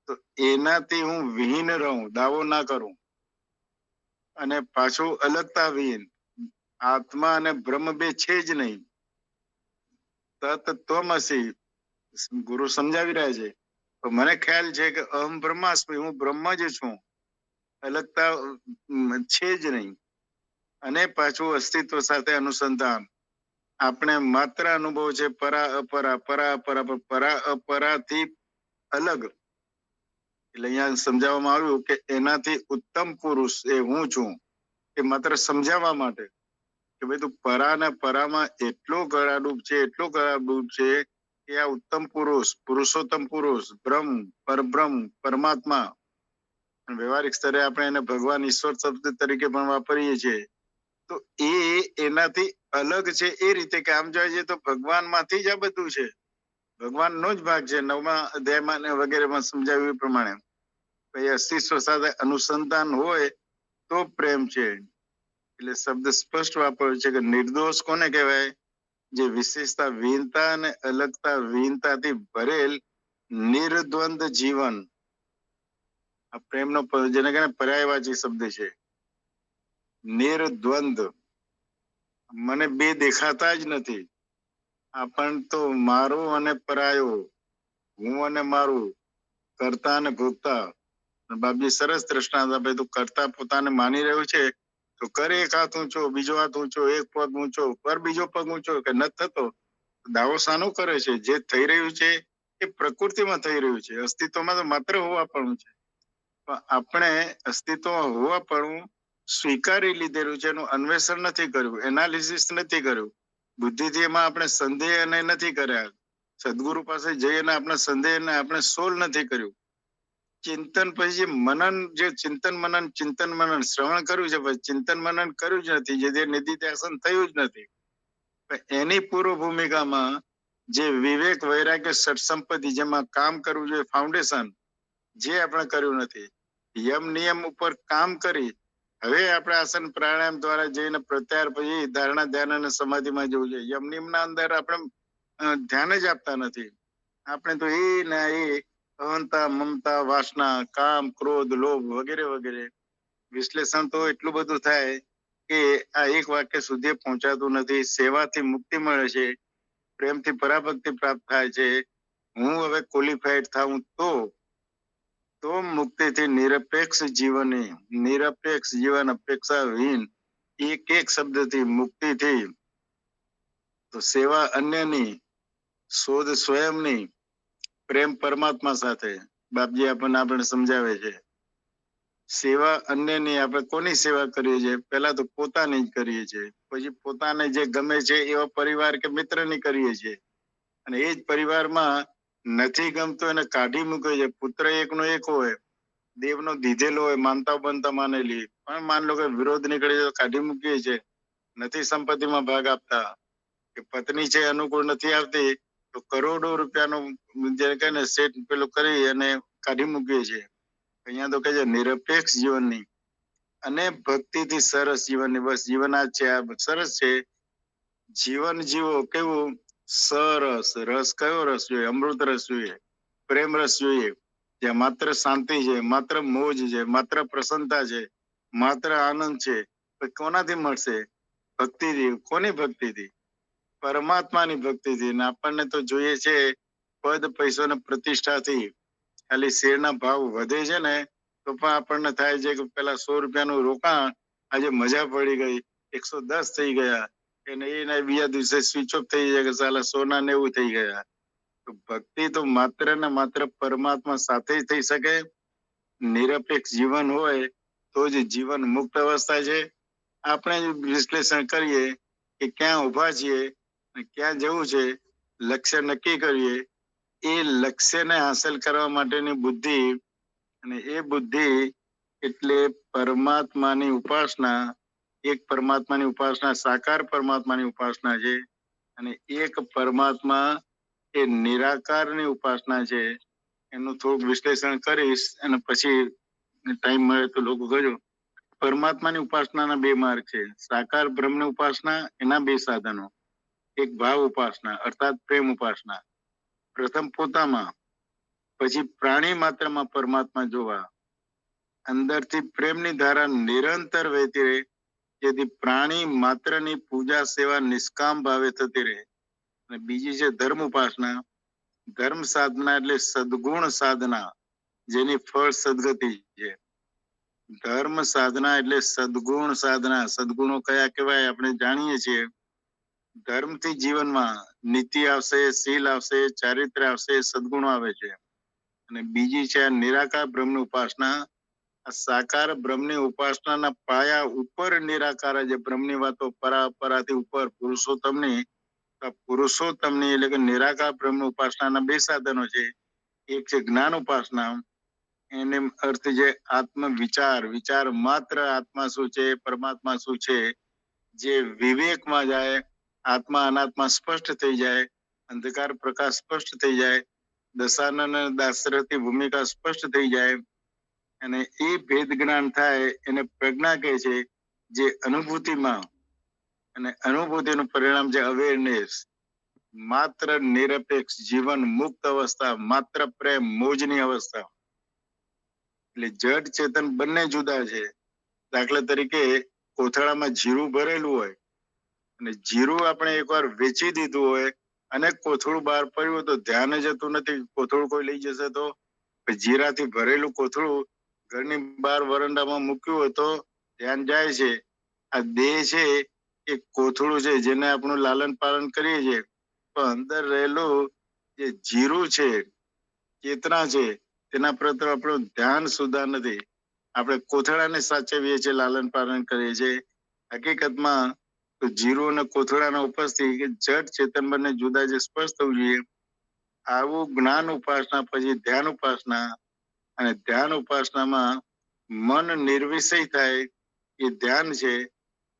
તો એનાથી હું વિહીન રહું, દાવો ના કરું. અને પાછું અલગતા વિહીન, આત્મા અને બ્રહ્મ બે છે જ નહીં. તત્વમસી ગુરુ સમજાવી રહ્યા છે. તો મને ખ્યાલ છે કે અહમ બ્રહ્માસ્મિ, હું બ્રહ્મ જ છું, અલગતા છે જ નહીં. અને પાછું અસ્તિત્વ સાથે અનુસંધાન. આપણે માત્ર અનુભવ છે પરા અપરા, પરા અપરા, પરા અપરાથી અલગ. એટલે અહીંયા સમજાવવામાં આવ્યું કે એનાથી ઉત્તમ પુરુષ એ હું છું. એ માત્ર સમજાવવા માટે કે ભાઈ તું પરા ને પરામાં એટલો ગળાડૂબ છે, એટલો ગળાડૂબ છે કે આ ઉત્તમ પુરુષ, પુરુષોત્તમ પુરુષ, બ્રહ્મ, પરબ્રહ્મ, પરમાત્મા, વ્યવહારિક સ્તરે આપણે એને ભગવાન, ઈશ્વર શબ્દ તરીકે પણ વાપરીએ છીએ. તો એ એનાથી અલગ છે એ રીતે કે આમ જોઈએ તો ભગવાન માંથી જ આ બધું છે, ભગવાનનો જ ભાગ છે. 9મા અધ્યાયમાં ને વગેરેમાં સમજાવ્યું પ્રમાણે અસ્તિત્વ સાથે અનુસંધાન હોય તો પ્રેમ છે. એટલે શબ્દ સ્પષ્ટ વાપર્યો છે કે નિર્દોષ કોને કહેવાય? જે વિશેષતા વિહીનતા અને અલગતા વિહીનતાથી ભરેલ નિર્દ્વંદ જીવન. આ પ્રેમનો જેને કહે પર્યાયવાચી શબ્દ છે, નિર્દ્વંદ. મને બે દેખાતા જ નથી. આ પણ તો મારો અને પરાયો, હું અને મારું, કરતા અને ભોગતા. બાપજી સરસ દ્રષ્ટાંત આપે. તું કરતા પોતાને માની રહ્યો છે તો કર એક હાથ ઊંચો, બીજો હાથ ઊંચો, એક પગ ઊંચો, કર બીજો પગ ઊંચો, કે નથી થતો. દાવો શાનો કરે છે? જે થઈ રહ્યું છે એ પ્રકૃતિમાં થઈ રહ્યું છે. અસ્તિત્વમાં તો માત્ર હોવાપણું છે. પણ આપણે અસ્તિત્વ હોવાપણું સ્વીકારી લીધેલું છે, એનું અન્વેષણ નથી કર્યું, એનાલિસિસ નથી કર્યું. બુદ્ધિથી એમાં આપણે સંદેહ અને નથી કર્યા. સદગુરુ પાસે જઈને આપણા સંદેહને આપણે સોલ્વ નથી કર્યું. ચિંતન પછી જે ચિંતન મનન શ્રવણ કર્યું છે, પછી ચિંતન મનન કર્યું જ નથી, જે નિધિધ્યાસન થયું જ નથી. એની પૂર્વ ભૂમિકામાં જે વિવેક, વૈરાગ્ય, સત્સંપત્તિ, જેમાં કામ કરવું જોઈએ, ફાઉન્ડેશન, જે આપણે કર્યું નથી. યમ નિયમ ઉપર કામ કરી હવે આપણે આસન પ્રાણાયામ દ્વારા જઈને પ્રત્યાહાર પછી ધારણા, ધ્યાન અને સમાધિમાં જવું જોઈએ. યમ નિયમના અંદર આપણે ધ્યાન જ આપતા નથી. આપણે તો એ ના એ અહંતા, મમતા, વાસના, કામ, ક્રોધ, લોભ વગેરે વગેરે. વિશ્લેષણ તો એટલું બધું થાય કે આ એક વાક્ય સુધી પહોંચાતું નથી. સેવાથી મુક્તિ મળે છે, પ્રેમથી પરાભક્તિ પ્રાપ્ત થાય છે. હું હવે ક્વોલિફાઈડ થાઉં તો મુક્તિથી નિરપેક્ષ જીવન અપેક્ષાહીન, એક શબ્દથી મુક્તિથી. તો સેવા અન્યની, શોધ સ્વયંની, પ્રેમ પરમાત્મા સાથે. બાપજી આપણને સમજાવે છે. સેવા અન્યની, આપણે કોની સેવા કરીએ છીએ? પહેલા તો પોતાની જ કરીએ છીએ. પછી પોતાને જે ગમે છે એવા પરિવાર કે મિત્રની કરીએ છીએ. અને એ જ પરિવારમાં નથી ગમતો એને કાઢી મૂકે છે. પુત્ર એકનો એક હોય, દેવનો દીધેલો હોય, માનતા બનતા માનેલી, પણ માન લો કે વિરોધ નીકળે છે તો કાઢી મૂકીએ છે. નથી સંપત્તિમાં ભાગ આપતા, કે પત્ની છે અનુકૂળ નથી આવતી તો કરોડો રૂપિયાનું જે કહે ને સેટ પેલું કરી અને કાઢી મૂકીએ છે. અહીંયા તો કહે છે નિરપેક્ષ જીવનની અને ભક્તિથી સરસ જીવનની. બસ જીવન આ છે, આ સરસ છે. જીવન જીવો કેવું સરસ. રસ કયો રસ જોઈએ? અમૃત રસ જોઈએ, પ્રેમ રસ જોઈએ, જ્યાં માત્ર શાંતિ છે, માત્ર મોજ છે, માત્ર પ્રસન્નતા છે, માત્ર આનંદ છે. કોનાથી મળશે? ભક્તિથી. કોની ભક્તિથી? પરમાત્માની ભક્તિથી. ને આપણને તો જોઈએ છે પદ, પૈસો ને પ્રતિષ્ઠાથી. ખાલી શેરના ભાવ વધે છે ને તો પણ આપણને થાય છે કે પેલા 100 રૂપિયાનું રોકાણ આજે મજા પડી ગઈ, 110 થઈ ગયા, અને એના બીજા દિવસે સ્વિચ ઓફ થઈ જાય કે સાલા 100 ના 90 થઈ ગયા. તો ભક્તિ તો માત્ર ને માત્ર પરમાત્મા સાથે જ થઈ શકે. નિરપેક્ષ જીવન હોય તો જ જીવન મુક્ત અવસ્થા છે. આપણે વિશ્લેષણ કરીએ કે ક્યાં ઉભા છીએ, ક્યાં જવું છે, લક્ષ્ય નક્કી કરીએ. એ લક્ષ્યને હાંસલ કરવા માટેની બુદ્ધિ, અને એ બુદ્ધિ એટલે પરમાત્માની ઉપાસના. એક પરમાત્માની ઉપાસના સાકાર પરમાત્માની ઉપાસના છે, અને એક પરમાત્મા એ નિરાકારની ઉપાસના છે. એનું થોડુંક વિશ્લેષણ કરીશ અને પછી ટાઈમ મળે તો લોકો કહેજો. પરમાત્માની ઉપાસનાના 2 માર્ગ છે. સાકાર બ્રહ્મની ઉપાસના, એના 2 સાધનો. એક ભાવ ઉપાસના અર્થાત પ્રેમ ઉપાસના. પ્રથમ પોતામાં, પછી પ્રાણી માત્રમાં પરમાત્મા જોવા. અંદરથી પ્રેમની ધારા નિરંતર વહેતી રહે, જેથી પ્રાણી માત્રની પૂજા સેવા નિષ્કામ ભાવે થતી રહે. અને બીજી છે ધર્મ ઉપાસના. ધર્મ સાધના એટલે સદગુણ સાધના, જેની ફળ સદગતિ છે. ધર્મ સાધના એટલે સદગુણ સાધના. સદગુણો કયા કહેવાય આપણે જાણીએ છીએ. ધર્મથી જીવનમાં નીતિ આવશે, શીલ આવશે, ચારિત્ર આવશે, સદગુણો આવે છે. અને બીજી છે નિરાકાર બ્રહ્મની ઉપાસના. આ સાકાર બ્રહ્મની ઉપાસનાના પાયા ઉપર નિરાકાર, જે બ્રહ્મની વાતો પરાથી ઉપર પુરુષોત્તમની, એટલે કે નિરાકાર બ્રહ્મની ઉપાસનાના 2 સાધનો છે. એક છે જ્ઞાન ઉપાસના. એને અર્થ છે આત્મ વિચાર. વિચાર માત્ર આત્મા શું છે, પરમાત્મા શું છે. જે વિવેકમાં જાય, આત્મા અનાત્મા સ્પષ્ટ થઈ જાય, અંધકાર પ્રકાશ સ્પષ્ટ થઈ જાય, દશાનન અને દાશરથની ભૂમિકા સ્પષ્ટ થઈ જાય, અને એ ભેદ જ્ઞાન થાય એને પ્રજ્ઞા કહે છે. જે અનુભૂતિમાં, અને અનુભૂતિનું પરિણામ છે અવેરનેસ. માત્ર નિરપેક્ષ જીવન મુક્ત અવસ્થા, માત્ર પ્રેમ મોજની અવસ્થા. એટલે જડ ચેતન બંને જુદા છે. દાખલા તરીકે કોથળામાં જીરું ભરેલું હોય, અને જીરું આપણે એકવાર વેચી દીધું હોય અને કોથળું બહાર પડ્યું તો ધ્યાન જતું નથી, કોથળું કોઈ લઈ જશે તો જીરાથી ભરેલું કોથળું ઘરની બહાર વરંડામાં મૂક્યું હોય તો ધ્યાન જાય છે. આ દેહ છે એ કોથળું છે જેને આપણું લાલન પાલન કરીએ છીએ, પણ અંદર રહેલું જે જીરું છે, ચેતના છે, તેના પ્રત્યે આપણું ધ્યાન સુધા નથી. આપણે કોથળાને સાચવીએ છીએ, લાલન પાલન કરીએ છીએ. હકીકતમાં તો જીરું અને કોથળાના ઉપરથી જડ ચેતન બંને જુદા જે સ્પષ્ટ થવું જોઈએ. આવું જ્ઞાન ઉપાસના, પછી ધ્યાન ઉપાસના, અને ધ્યાન ઉપાસનામાં મન નિર્વિષય થાય એ ધ્યાન છે,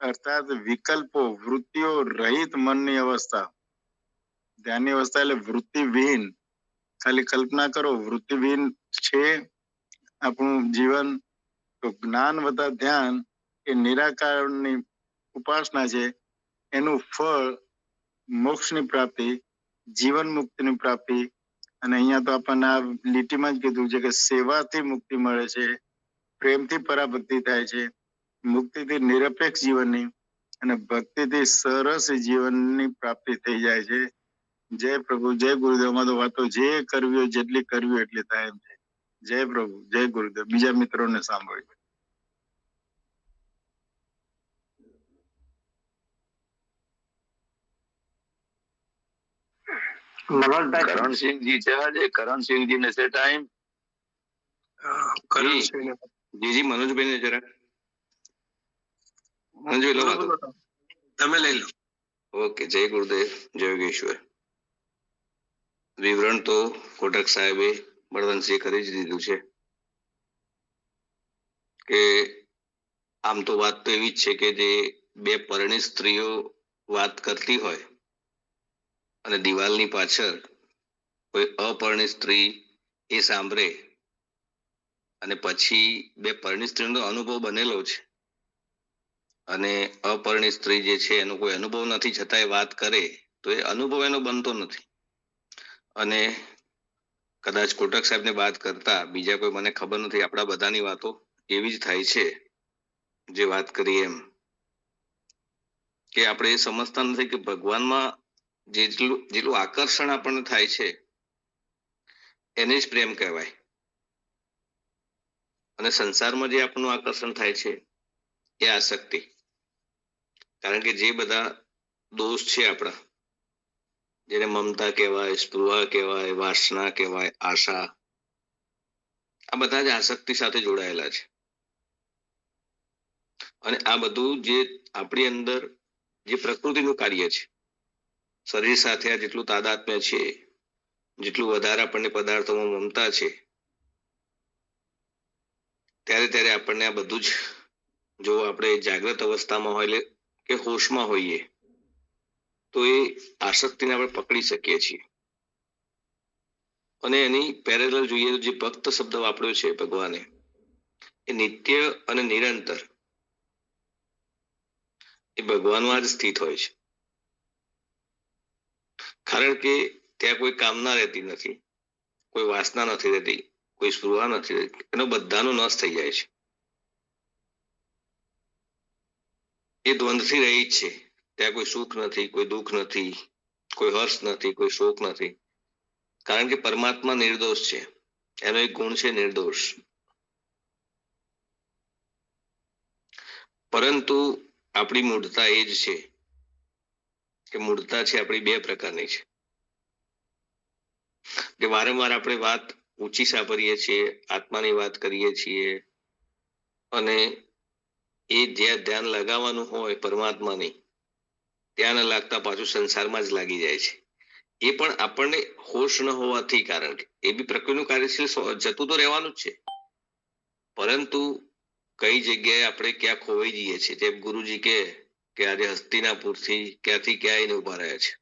અર્થાત વિકલ્પો વૃત્તિઓ રહિત મનની અવસ્થા. ધ્યાનની અવસ્થા એટલે વૃત્તિવિહીન. ખાલી કલ્પના કરો વૃત્તિવિહીન છે આપણું જીવન, તો જ્ઞાન વત્તા ધ્યાન એ નિરાકારની ઉપાસના છે. એનું ફળ મોક્ષની પ્રાપ્તિ, જીવન મુક્તિની પ્રાપ્તિ. અને અહીંયા તો આપણને આ લીટીમાં જ કીધું છે કે સેવાથી મુક્તિ મળે છે, પ્રેમથી પરાભક્તિ થાય છે, મુક્તિથી નિરપેક્ષ જીવનની, અને ભક્તિથી સરસ જીવનની પ્રાપ્તિ થઈ જાય છે. જય પ્રભુ, જય ગુરુદેવમાં તો વાતો જે કરવી હોય જેટલી કરવી હોય એટલી થાય એમ છે. જય પ્રભુ, જય ગુરુદેવ. બીજા મિત્રોને સાંભળ્યું. મનોજભાઈ, કરણસિંહજી છે આજે, કરણસિંહજી ને છે ટાઈમ? જીજી મનોજભાઈ ને જરા મનોજભાઈ લો વાતો. તમે લઈ લો. ઓકે, જય ગુરુદેવ, જય યોગેશ્વર. વિવરણ તો કોટક સાહેબે બળવંતસિંહ કરી જ દીધું છે કે આમ તો વાત તો એવી જ છે કે જે બે પરણિત સ્ત્રીઓ વાત કરતી હોય અને દિવાલની પાછળ કોઈ અપરિણિત સ્ત્રી એ સાંભળે, અને પછી બે પરણિત સ્ત્રીનો અનુભવ બનેલો છે અને અપરિણિત સ્ત્રી જે છે એનો કોઈ અનુભવ નથી છતાં એ વાત કરે, તો એ અનુભવ એનો બનતો નથી. અને કદાચ કોટક સાહેબને વાત કરતા બીજા કોઈ મને ખબર નથી, આપણા બધાની વાતો એવી જ થાય છે જે વાત કરી એમ, કે આપણે એ સમજતા નથી કે ભગવાનમાં જેટલું આકર્ષણ આપણને થાય છે એને જ પ્રેમ કહેવાય, અને સંસારમાં જે આપણું આકર્ષણ થાય છે એ આસક્તિ. કારણ કે જે બધા દોષ છે આપણા, જેને મમતા કહેવાય, સ્પૃહા કહેવાય, વાસના કહેવાય, આશા, આ બધા જ આસક્તિ સાથે જોડાયેલા છે. અને આ બધું જે આપણી અંદર જે પ્રકૃતિનું કાર્ય છે, શરીર સાથે આ જેટલું તાદાત્મ્ય છે, જેટલું વધારે આપણને પદાર્થોમાં મમતા છે, ત્યારે ત્યારે આપણને આ બધું જ, જો આપણે જાગ્રત અવસ્થામાં હોય કે હોશમાં હોઈએ તો એ આસક્તિને આપણે પકડી શકીએ છીએ. અને એની પેરેલલ જોઈએ તો જે ભક્ત શબ્દ વાપર્યો છે ભગવાને, એ નિત્ય અને નિરંતર એ ભગવાનમાં જ સ્થિત હોય છે. કારણ કે ત્યાં કોઈ કામના રહેતી નથી, કોઈ વાસના નથી રહેતી, કોઈ સ્પૃહા નથી રહેતી, એનો બધાનો નાશ થઈ જાય છે. એ દ્વંદ્વથી રહી જ છે. ત્યાં કોઈ સુખ નથી, કોઈ દુઃખ નથી, કોઈ હર્ષ નથી, કોઈ શોક નથી. કારણ કે પરમાત્મા નિર્દોષ છે, એનો એક ગુણ છે નિર્દોષ. પરંતુ આપણી મૂળતા એ જ છે કે મૂળતા છે આપણી બે પ્રકારની છે, કે વારંવાર આપણે વાત ઊંચી સાંભળીએ છીએ, આત્માની વાત કરીએ છીએ, અને એ જ્યાં ધ્યાન લગાવવાનું હોય પરમાત્માની, ત્યાં ન લાગતા પાછું સંસારમાં જ લાગી જાય છે. એ પણ આપણને હોશ ન હોવાથી, કારણ કે એ બી પ્રકૃતિનું કાર્યશીલ જતું તો રહેવાનું જ છે, પરંતુ કઈ જગ્યાએ આપણે ક્યાં ખોવાઈ જઈએ છીએ. જેમ ગુરુજી કે આજે હસ્તિનાપુરથી ક્યાંથી ક્યાં એને ઉભા રહ્યા છે.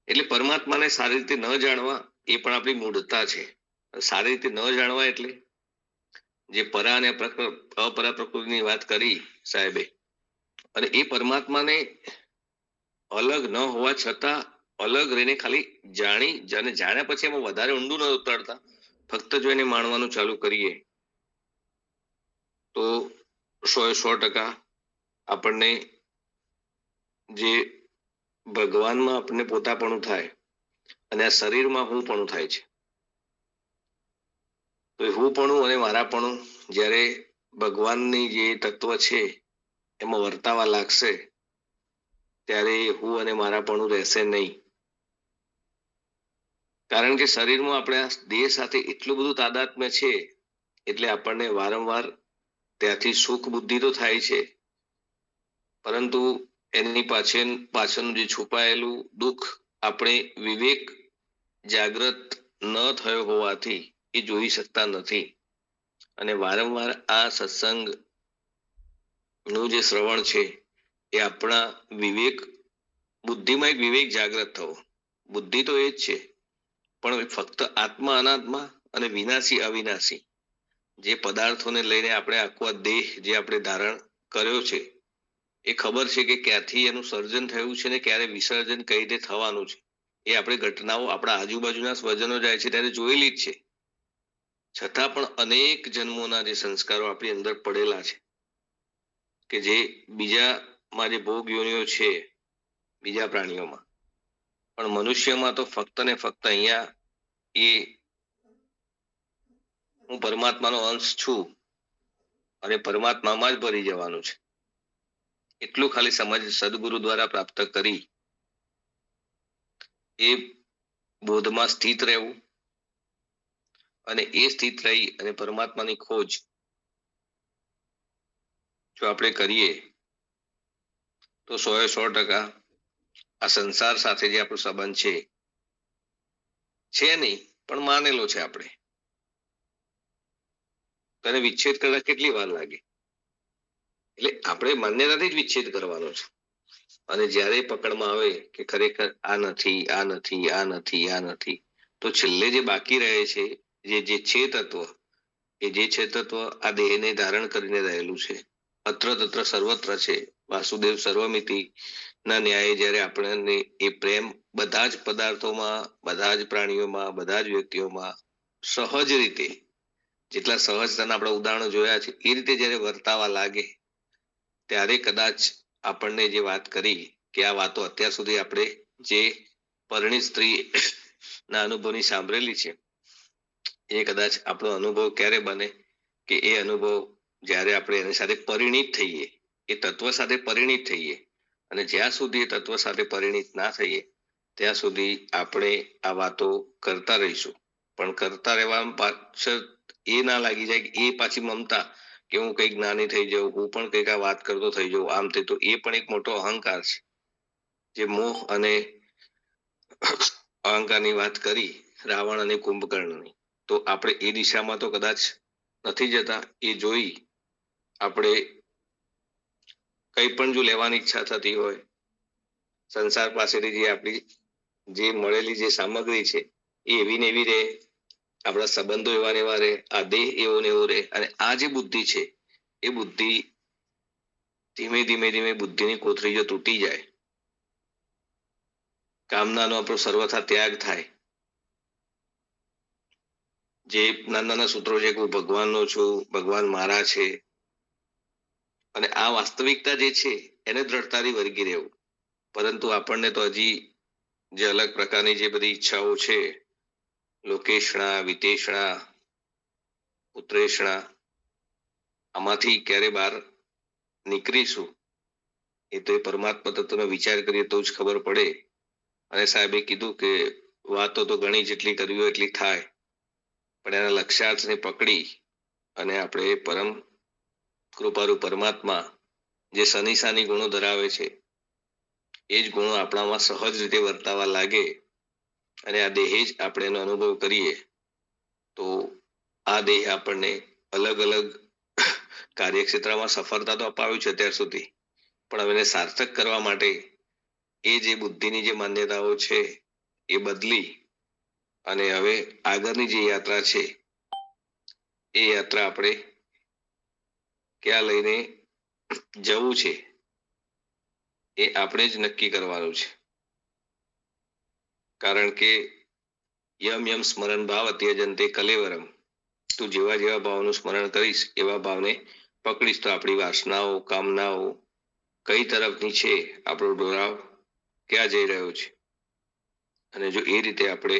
એટલે પરમાત્માને સારી રીતે ન જાણવા એ પણ આપણી મૂળતા છે. સારી રીતે ન જાણવા એટલે જે પરા અને અપરા પ્રકૃતિની વાત કરી સાહેબે, અને એ પરમાત્માને અલગ ન હોવા છતાં અલગ રહીને ખાલી જાણ્યા પછી એમાં વધારે ઊંડું ન ઉતરતા, ફક્ત જો એને માણવાનું ચાલુ કરીએ તો 100% આપણને જે ભગવાનમાં આપણને પોતાપણું થાય અને આ શરીરમાં હું પણ થાય છે, તો એ હુંપણું અને મારાપણું જ્યારે ભગવાનની જે તત્વ છે એમાં વર્તાવા લાગશે ત્યારે હું અને મારાપણું રહેશે નહીં. કારણ કે શરીરમાં આપણા દેહ સાથે એટલું બધું તાદાત્મ્ય છે એટલે આપણને વારંવાર ત્યાંથી સુખ બુદ્ધિ તો થાય છે, પરંતુ એની પાછળનું જે છુપાયેલું દુઃખ આપણે વિવેક જાગૃત ન થયો હોવાથી એ જોઈ શકતા નથી. અને વારંવાર આ સત્સંગ નું જે શ્રવણ છે એ આપણા બુદ્ધિમાં એક વિવેક જાગૃત થવો. બુદ્ધિ તો એ જ છે, પણ ફક્ત આત્મા અનાત્મા અને વિનાશી અવિનાશી જે પદાર્થોને લઈને આપણે આખો આ દેહ જે આપણે ધારણ કર્યો છે એ ખબર છે કે ક્યાંથી એનું સર્જન થયું છે ને ક્યારે વિસર્જન કઈ રીતે થવાનું છે. એ આપણે ઘટનાઓ આપણા આજુબાજુના સ્વજનો જાય છે ત્યારે જોયેલી જ છે. છતાં પણ અનેક જન્મોના જે સંસ્કારો આપણી અંદર પડેલા છે કે જે બીજામાં જે ભોગ યોનિઓ છે બીજા પ્રાણીઓમાં, પણ મનુષ્યમાં તો ફક્ત ને ફક્ત અહીંયા એ હું પરમાત્માનો અંશ છું અને પરમાત્મામાં જ ભરી જવાનું છે એટલું ખાલી સમજ સદગુરુ દ્વારા પ્રાપ્ત કરી એ બોધમાં સ્થિત રહેવું અને એ સ્થિત રહી અને પરમાત્માની ખોજ જો આપણે કરીએ તો 100% આ સંસાર સાથે જે આપણો સંબંધ છે નહીં, પણ માનેલો છે આપણે. તેને વિચ્છેદ કરતા કેટલી વાર લાગે? એટલે આપણે માન્યતાથી જ વિચ્છેદ કરવાનો છે. અને જ્યારે પકડમાં આવે કે ખરેખર આ નથી, આ નથી, આ નથી, આ નથી, તો છેલ્લે જે બાકી રહે છે જે છે તત્વ, એ જે છે તત્વ આ દેહને ધારણ કરીને રહેલું છે, અત્ર તત્ર સર્વત્ર છે, વાસુદેવ સર્વમિતિ ના ન્યાયે જ્યારે આપણને એ પ્રેમ બધા જ પદાર્થોમાં, બધા જ પ્રાણીઓમાં, બધા જ વ્યક્તિઓમાં સહજ રીતે, જેટલા સહજતાના આપણે ઉદાહરણો જોયા છે એ રીતે જ્યારે વર્તાવા લાગે ત્યારે કદાચ આપણને જે વાત કરી કે આ વાતો અત્યાર સુધી આપણે જે પરણિત સ્ત્રી ના અનુભવની સાંભળેલી છે એ કદાચ આપણો અનુભવ ક્યારે બને કે એ અનુભવ જ્યારે આપણે એની સાથે પરિણિત થઈએ, એ તત્વ સાથે પરિણિત થઈએ. અને જ્યાં સુધી એ તત્વ સાથે પરિણિત ના થઈએ ત્યાં સુધી આપણે આ વાતો કરતા રહીશું. પણ કરતા રહેવા પાછળ એ ના લાગી જાય કે એ પાછી મમતા કે હું કઈક જ્ઞાની થઈ જાઉં, હું પણ કઈક આ વાત કરતો થઈ જાઉં, આમ થઈ. તો એ પણ એક મોટો અહંકાર છે. જે મોહ અને અહંકારની વાત કરી રાવણ અને કુંભકર્ણની, તો આપણે એ દિશામાં તો કદાચ નથી જતા. એ જોઈ આપણે કઈ પણ જો લેવાની ઈચ્છા થતી હોય, સંસાર પાસેથી જે આપણી જે મળેલી જે સામગ્રી છે એ એવી ને એવી રહે, આપણા સંબંધો એવા ને એવા રહે, આ દેહ એવો ને એવો રહે. અને આ જે બુદ્ધિ છે એ બુદ્ધિ ધીમે ધીમે ધીમે બુદ્ધિની કોથળી જો તૂટી જાય, કામનાનો આપણો સર્વથા ત્યાગ થાય, જે નાના નાના સૂત્રો છે કે હું ભગવાનનો છું, ભગવાન મારા છે, અને આ વાસ્તવિકતા જે છે એને દ્રઢતાથી વળગી રહેવું. પરંતુ આપણને તો હજી જે અલગ પ્રકારની જે બધી ઈચ્છાઓ છે, લોકેશણા, વિતેષણા, ઉત્તરેષણા, આમાંથી ક્યારે બહાર નીકળીશું એ તો એ પરમાત્મા તત્વનો વિચાર કરીએ તો જ ખબર પડે. અને સાહેબે કીધું કે વાતો તો ઘણી જેટલી કરવી હોય એટલી થાય, પણ એના લક્ષ્યાર્થને પકડી અને આપણે પરમ કૃપાળુ પરમાત્મા જે સનીસાની ગુણો ધરાવે છે એ જ ગુણો આપણામાં સહજ રીતે વર્તાવા લાગે અને આ દેહ જ આપણે એનો અનુભવ કરીએ તો આ દેહ આપણને અલગ અલગ કાર્યક્ષેત્રમાં સફળતા તો અપાવ્યું છે અત્યાર સુધી, પણ હવે એને સાર્થક કરવા માટે એ જે બુદ્ધિની જે માન્યતાઓ છે એ બદલી અને હવે આગળની જે યાત્રા છે એ યાત્રા આપણે ક્યાં લઈને જવું છે એ આપણે જ નક્કી કરવાનું છે. કારણ કે યમ યમ સ્મરણ ભાવ અત્યજંતે કલેવરમ, તું જેવા જેવા ભાવનું સ્મરણ કરીશ એવા ભાવને પકડીશ તો આપણી વાસનાઓ, કામનાઓ કઈ તરફની છે, આપણો ઢોળાવ ક્યાં જઈ રહ્યો છે. અને જો એ રીતે આપણે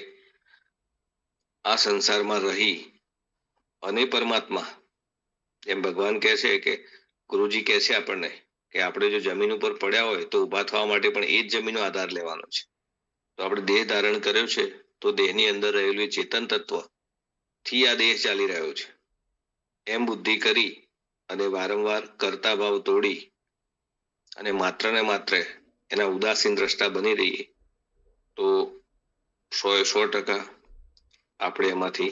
આ સંસારમાં રહી અને પરમાત્મા, એમ ભગવાન કહે છે કે ગુરુજી કહે છે આપણને કે આપણે જો જમીન ઉપર પડ્યા હોય તો ઊભા થવા માટે પણ એ જ જમીનનો આધાર લેવાનો છે. તો આપણે દેહ ધારણ કર્યો છે તો દેહની અંદર રહેલું ચેતન તત્વ થી આ દેહ ચાલી રહ્યો છે એમ બુદ્ધિ કરી અને વારંવાર કરતા ભાવ તોડી અને માત્ર ને માત્ર એના ઉદાસીન દ્રષ્ટા બની રહીએ તો 100% આપણે એમાંથી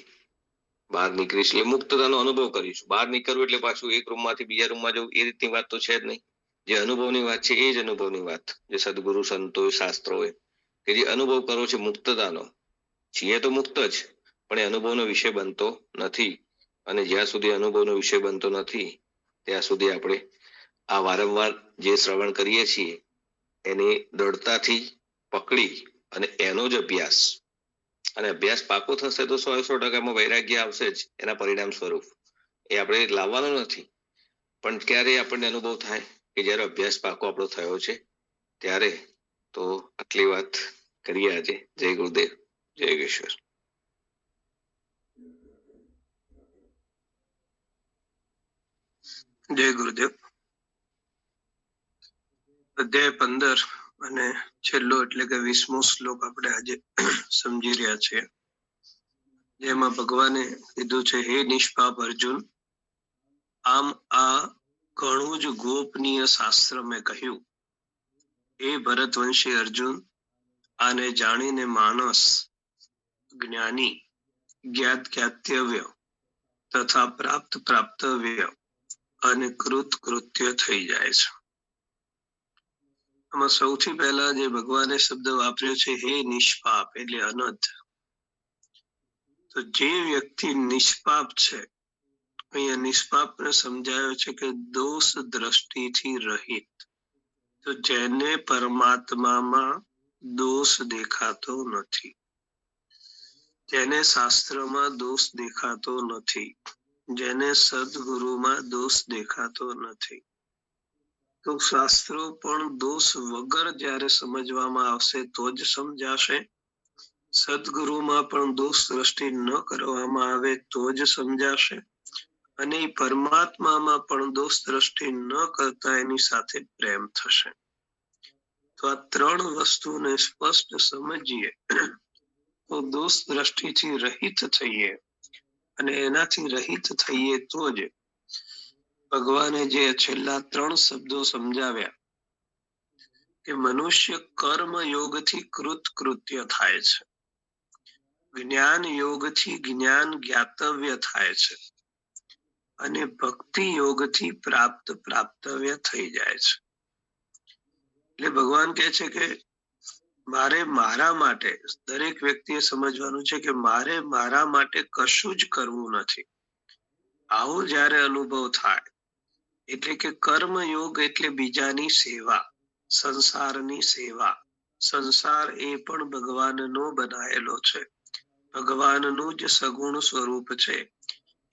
બહાર નીકળીશું, એટલે મુક્તતાનો અનુભવ કરીશું. બહાર નીકળવું એટલે પાછું એક રૂમમાંથી બીજા રૂમમાં જવું એ રીતની વાત તો છે જ નહીં. જે અનુભવની વાત છે એ જ અનુભવની વાત, જે સદગુરુ સંતો શાસ્ત્રોએ કે જે અનુભવ કરો છે મુક્તતાનો, છીએ તો મુક્ત જ, પણ એ અનુભવનો વિષય બનતો નથી. અને જ્યાં સુધી અનુભવનો વિષય બનતો નથી ત્યાં સુધી આપણે આ વારંવાર જે શ્રવણ કરીએ છીએ એની દ્રઢતાથી પકડી અને એનો જ અભ્યાસ, અને અભ્યાસ પાકો થશે તો 100% વૈરાગ્ય આવશે જ એના પરિણામ સ્વરૂપ. એ આપણે લાવવાનો નથી, પણ ક્યારે આપણને અનુભવ થાય કે જ્યારે અભ્યાસ પાકો આપણો થયો છે ત્યારે. તો આટલી વાત કરીએ આજે. જય ગુરુદેવ, જય યોગેશ્વર. જય ગુરુદેવ. અધ્યાય 15 અને છેલ્લો એટલે કે 20મો શ્લોક આપણે આજે સમજી રહ્યા છીએ, જેમાં ભગવાને કીધું છે, હે નિષ્પાપ અર્જુન, આમ આ ઘણું જ ગોપનીય શાસ્ત્ર મેં કહ્યું. હે ભરતવંશી અર્જુન, આને જાણીને માણસ જ્ઞાની જ્ઞાત જ્ઞાતવ્ય તથા પ્રાપ્ત પ્રાપ્તવ્ય અને કૃત કૃત્ય થઈ જાય છે. આમાં સૌથી પહેલા જે ભગવાને શબ્દ વાપર્યો છે હે નિષ્પાપ એટલે અનંત. તો જે વ્યક્તિ નિષ્પાપ છે, અહીંયા નિષ્પાપને સમજાયો છે કે દોષ દ્રષ્ટિથી રહિત. તો જેને પરમાત્મામાં દોષ દેખાતો નથી, જેને શાસ્ત્રમાં દોષ દેખાતો નથી, જેને સદગુરુમાં દોષ દેખાતો નથી. તો શાસ્ત્રો પણ દોષ વગર જ્યારે સમજવામાં આવશે તો જ સમજાશે. સદગુરુમાં પણ દોષ દ્રષ્ટિ ન કરવામાં આવે તો જ સમજાશે. અને પરમાત્મામાં પણ દોષ દ્રષ્ટિ ન કરતા એની સાથે પ્રેમ થશે. તો આ ત્રણ વસ્તુને સ્પષ્ટ સમજીએ તો દોષ દ્રષ્ટિથી રહિત થઈએ, અને એનાથી રહિત થઈએ તો જ ભગવાને જે છેલ્લા 3 શબ્દો સમજાવ્યા કે મનુષ્ય કર્મ યોગથી કૃત કૃત્ય થાય છે, જ્ઞાન યોગથી જ્ઞાન જ્ઞાતવ્ય થાય છે, અને ભક્તિ યોગથી પ્રાપ્ત પ્રાપ્તવ્ય થઈ જાય છે. એટલે ભગવાન કહે છે કે મારે મારા માટે, દરેક વ્યક્તિએ સમજવાનું છે કે મારે મારા માટે કશું જ કરવું નથી. આવો જ્યારે અનુભવ થાય એટલે કે કર્મયોગ એટલે બીજાની સેવા, સંસારની સેવા. સંસાર એ પણ ભગવાનનો બનાયેલો છે, ભગવાનનું જ સગુણ સ્વરૂપ છે.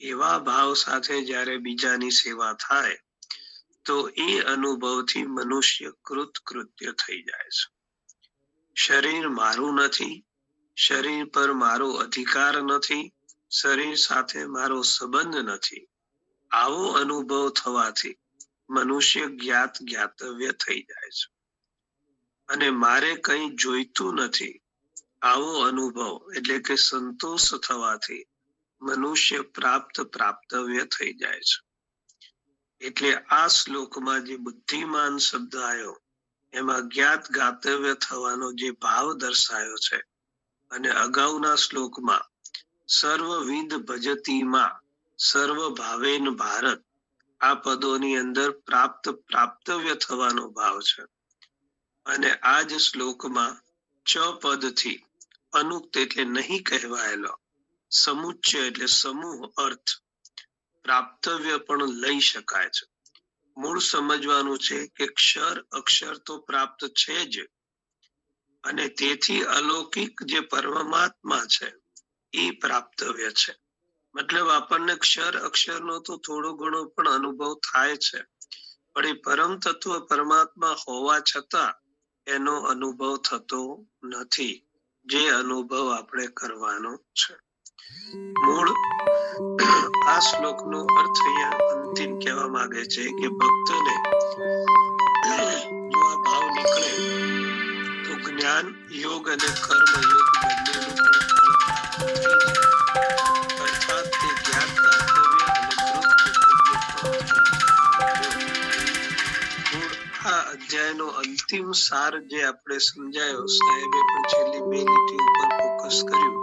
એવા ભાવ સાથે જ્યારે બીજાની સેવા થાય તો એ અનુભવથી મનુષ્ય કૃત કૃત્ય થઈ જાય છે. શરીર મારું નથી, શરીર પર મારો અધિકાર નથી, શરીર સાથે મારો સંબંધ નથી. આવો અનુભવ થવાથી મનુષ્ય જ્ઞાત જ્ઞાતવ્ય થઈ જાય છે. અને મારે કંઈ જોઈતું નથી, આવો અનુભવ એટલે કે સંતોષ થવાથી મનુષ્ય પ્રાપ્ત પ્રાપ્તવ્ય થઈ જાય છે. એટલે આ શ્લોકમાં જે બુદ્ધિમાન શબ્દ આવ્યો એમાં જ્ઞાત જ્ઞાતવ્ય થવાનો જે ભાવ દર્શાયો છે, અને અગાઉના શ્લોકમાં સર્વવિધ ભજતીમાં સર્વ ભાવેન ભારત, આ પદોની અંદર પ્રાપ્ત પ્રાપ્તવ્ય થવાનો ભાવ છે. અને આ જ શ્લોકમાં ચ પદથી અનુક્ત એટલે નહીં કહેવાયેલો, સમુચ્ચય એટલે સમૂહ અર્થ, પ્રાપ્તવ્ય પણ લઈ શકાય છે. મૂળ સમજવાનું છે કે ક્ષર અક્ષર તો પ્રાપ્ત છે જ, અને તેથી અલૌકિક જે પરમાત્મા છે એ પ્રાપ્તવ્ય છે. મતલબ આપણને ક્ષર અક્ષરનો તો થોડો ઘણો પણ અનુભવ થાય છે, પણ એ પરમ તત્વ પરમાત્મા હોવા છતાં એનો અનુભવ થતો નથી, જે અનુભવ આપણે કરવાનો છે. મૂળ આ શ્લોકનો અર્થ અહીંયા અંતિમ કહેવા માંગે છે કે ભક્તને જો આ ભાવ નીકળે તો જ્ઞાન યોગ અને કર્મ યોગ બંનેનું પણ ફળ પ્રાપ્ત થઈ જાય. અર્થાત તે જ્ઞાન કર્તવ્ય અને કૃત મૂળ આ અધ્યાયનો અંતિમ સાર જે આપણે સમજાયો, સાહેબે પણ છેલ્લી 2 લીટી ઉપર ફોકસ કર્યું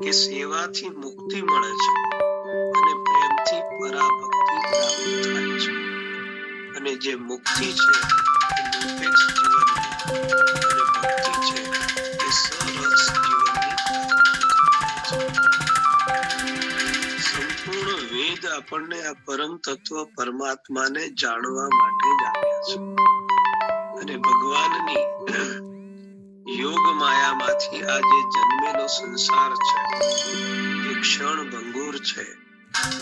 કે સેવાથી મુક્તિ મળે છે અને પ્રેમથી પરાભક્તિ પ્રાપ્ત થાય છે. અને જે મુક્તિ છે એ નિરપેક્ષ જીવનની અને ભક્તિ છે એ સરસ જીવનની પ્રાપ્તિ છે. સંપૂર્ણ વેદ આપણને આ પરમ તત્વ પરમાત્માને જાણવા માટે જ આપ્યા છે. અને ભગવાનની યોગ માયામાંથી આ જે જન્મેલો સંસાર છે એ ક્ષણ ભંગુર છે,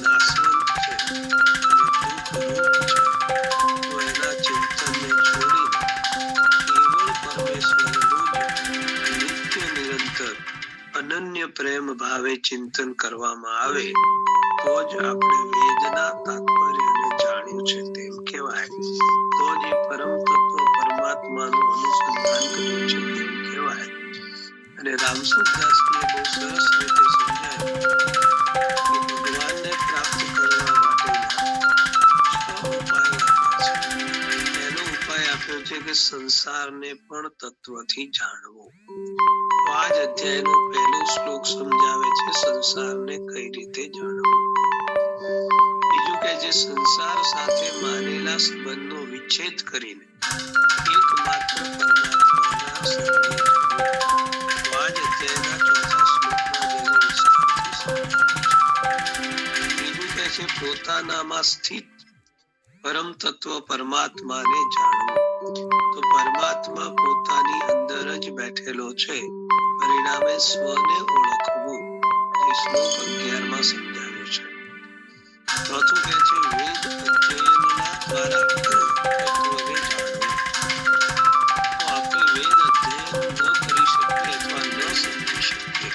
નાશવંત છે અને દુઃખરૂપ છે. તો એના ચિંતનને છોડી કેવળ પરમેશ્વરનું જ નિત્ય નિરંતર અનન્ય પ્રેમ ભાવે ચિંતન કરવામાં આવે તો જ આપણે વેદના તાત્પર્યને જાણ્યું છે તેમ કહેવાય. તો જ એ પરમ તત્વ પરમાત્માનું અનુસંધાન કર્યું છે તેમ કહેવાય. અને રામસુખદાસજીએ બહુ સરસ રીતે સમજાય કે ભગવાનને પ્રાપ્ત કરવા માટેના 6 ઉપાયો આપ્યા છે. પહેલો ઉપાય આપ્યો છે કે સંસારને પણ તત્વથી જાણવો. તો આ જ અધ્યાયનો પહેલો શ્લોક સમજાવે છે સંસારને કઈ રીતે જાણવો. બીજું કે જે સંસાર સાથે માનેલા સંબંધનો વિચ્છેદ કરીને એકમાત્ર પરમાત્માના શરણે જવું. તો આ જ અધ્યાયના 4થા શ્લોકમાં જેને વિસ્તારથી સમજાવ્યું છે. બીજું કે છે પોતાનામાં સ્થિત પરમ તત્વ પરમાત્માને જાણવું. તો પરમાત્મા પોતાની અંદર જ બેઠેલો છે, પરિણામે સ્વને ઓળખવું, જે શ્લોક 11માં સમજાવ્યું છે. ચોથું કે છે વેદ અધ્યયનના દ્વારા તત્વને જાણવું. તો આપણે વેદ અધ્યયન ન કરી શકીએ અથવા ન સમજી શકીએ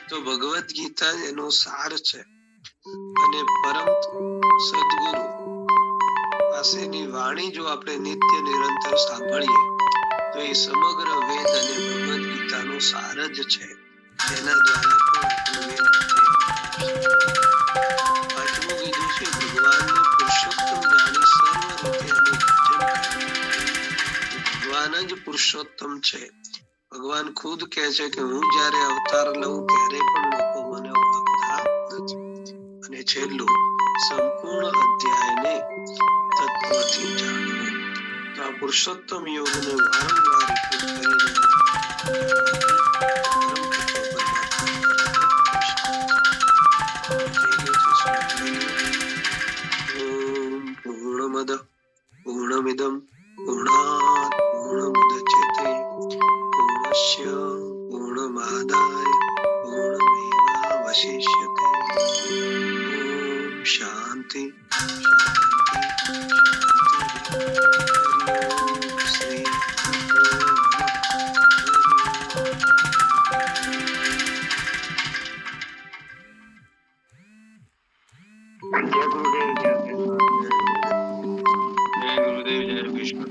તો ભગવદ્ ગીતા એનો સાર છે. અને પરમ સદગુરુ પાસેની વાણી જો આપણે નિત્ય નિરંતર સાંભળીએ તો એ સમગ્ર વેદ અને ભગવદ્ ગીતાનો સાર જ છે, જેના દ્વારા પણ આપણે વેદ પાંચમું કીધું છે ભગવાનને પુરુષોત્તમ જાણી સર્વ રીતે એનું ભજન કરવું. ભગવાન જ પુરુષોત્તમ છે. ભગવાન ખુદ કહે છે કે હું જ્યારે અવતાર લઉં ત્યારે પણ લોકો મને ઓળખતા નથી. અને છેલ્લું સંપૂર્ણ અધ્યાયને તત્વથી જાણવું. તો આ પુરુષોત્તમ યોગને વારંવાર repeat કરીને પૂર્ણમદ પૂર્ણમિદમ પૂર્ણાત પૂર્ણમુદચ્યતે પૂર્ણસ્ય પૂર્ણમાદાય પૂર્ણમેવાવશિષ્યતે. ઓમ શાંતિ શાંતિ શાંતિ. શ્રી જય ગુરુદેવ, જય કૃષ્ણ. જય ગુરુદેવ, જય વિષ્ણુ.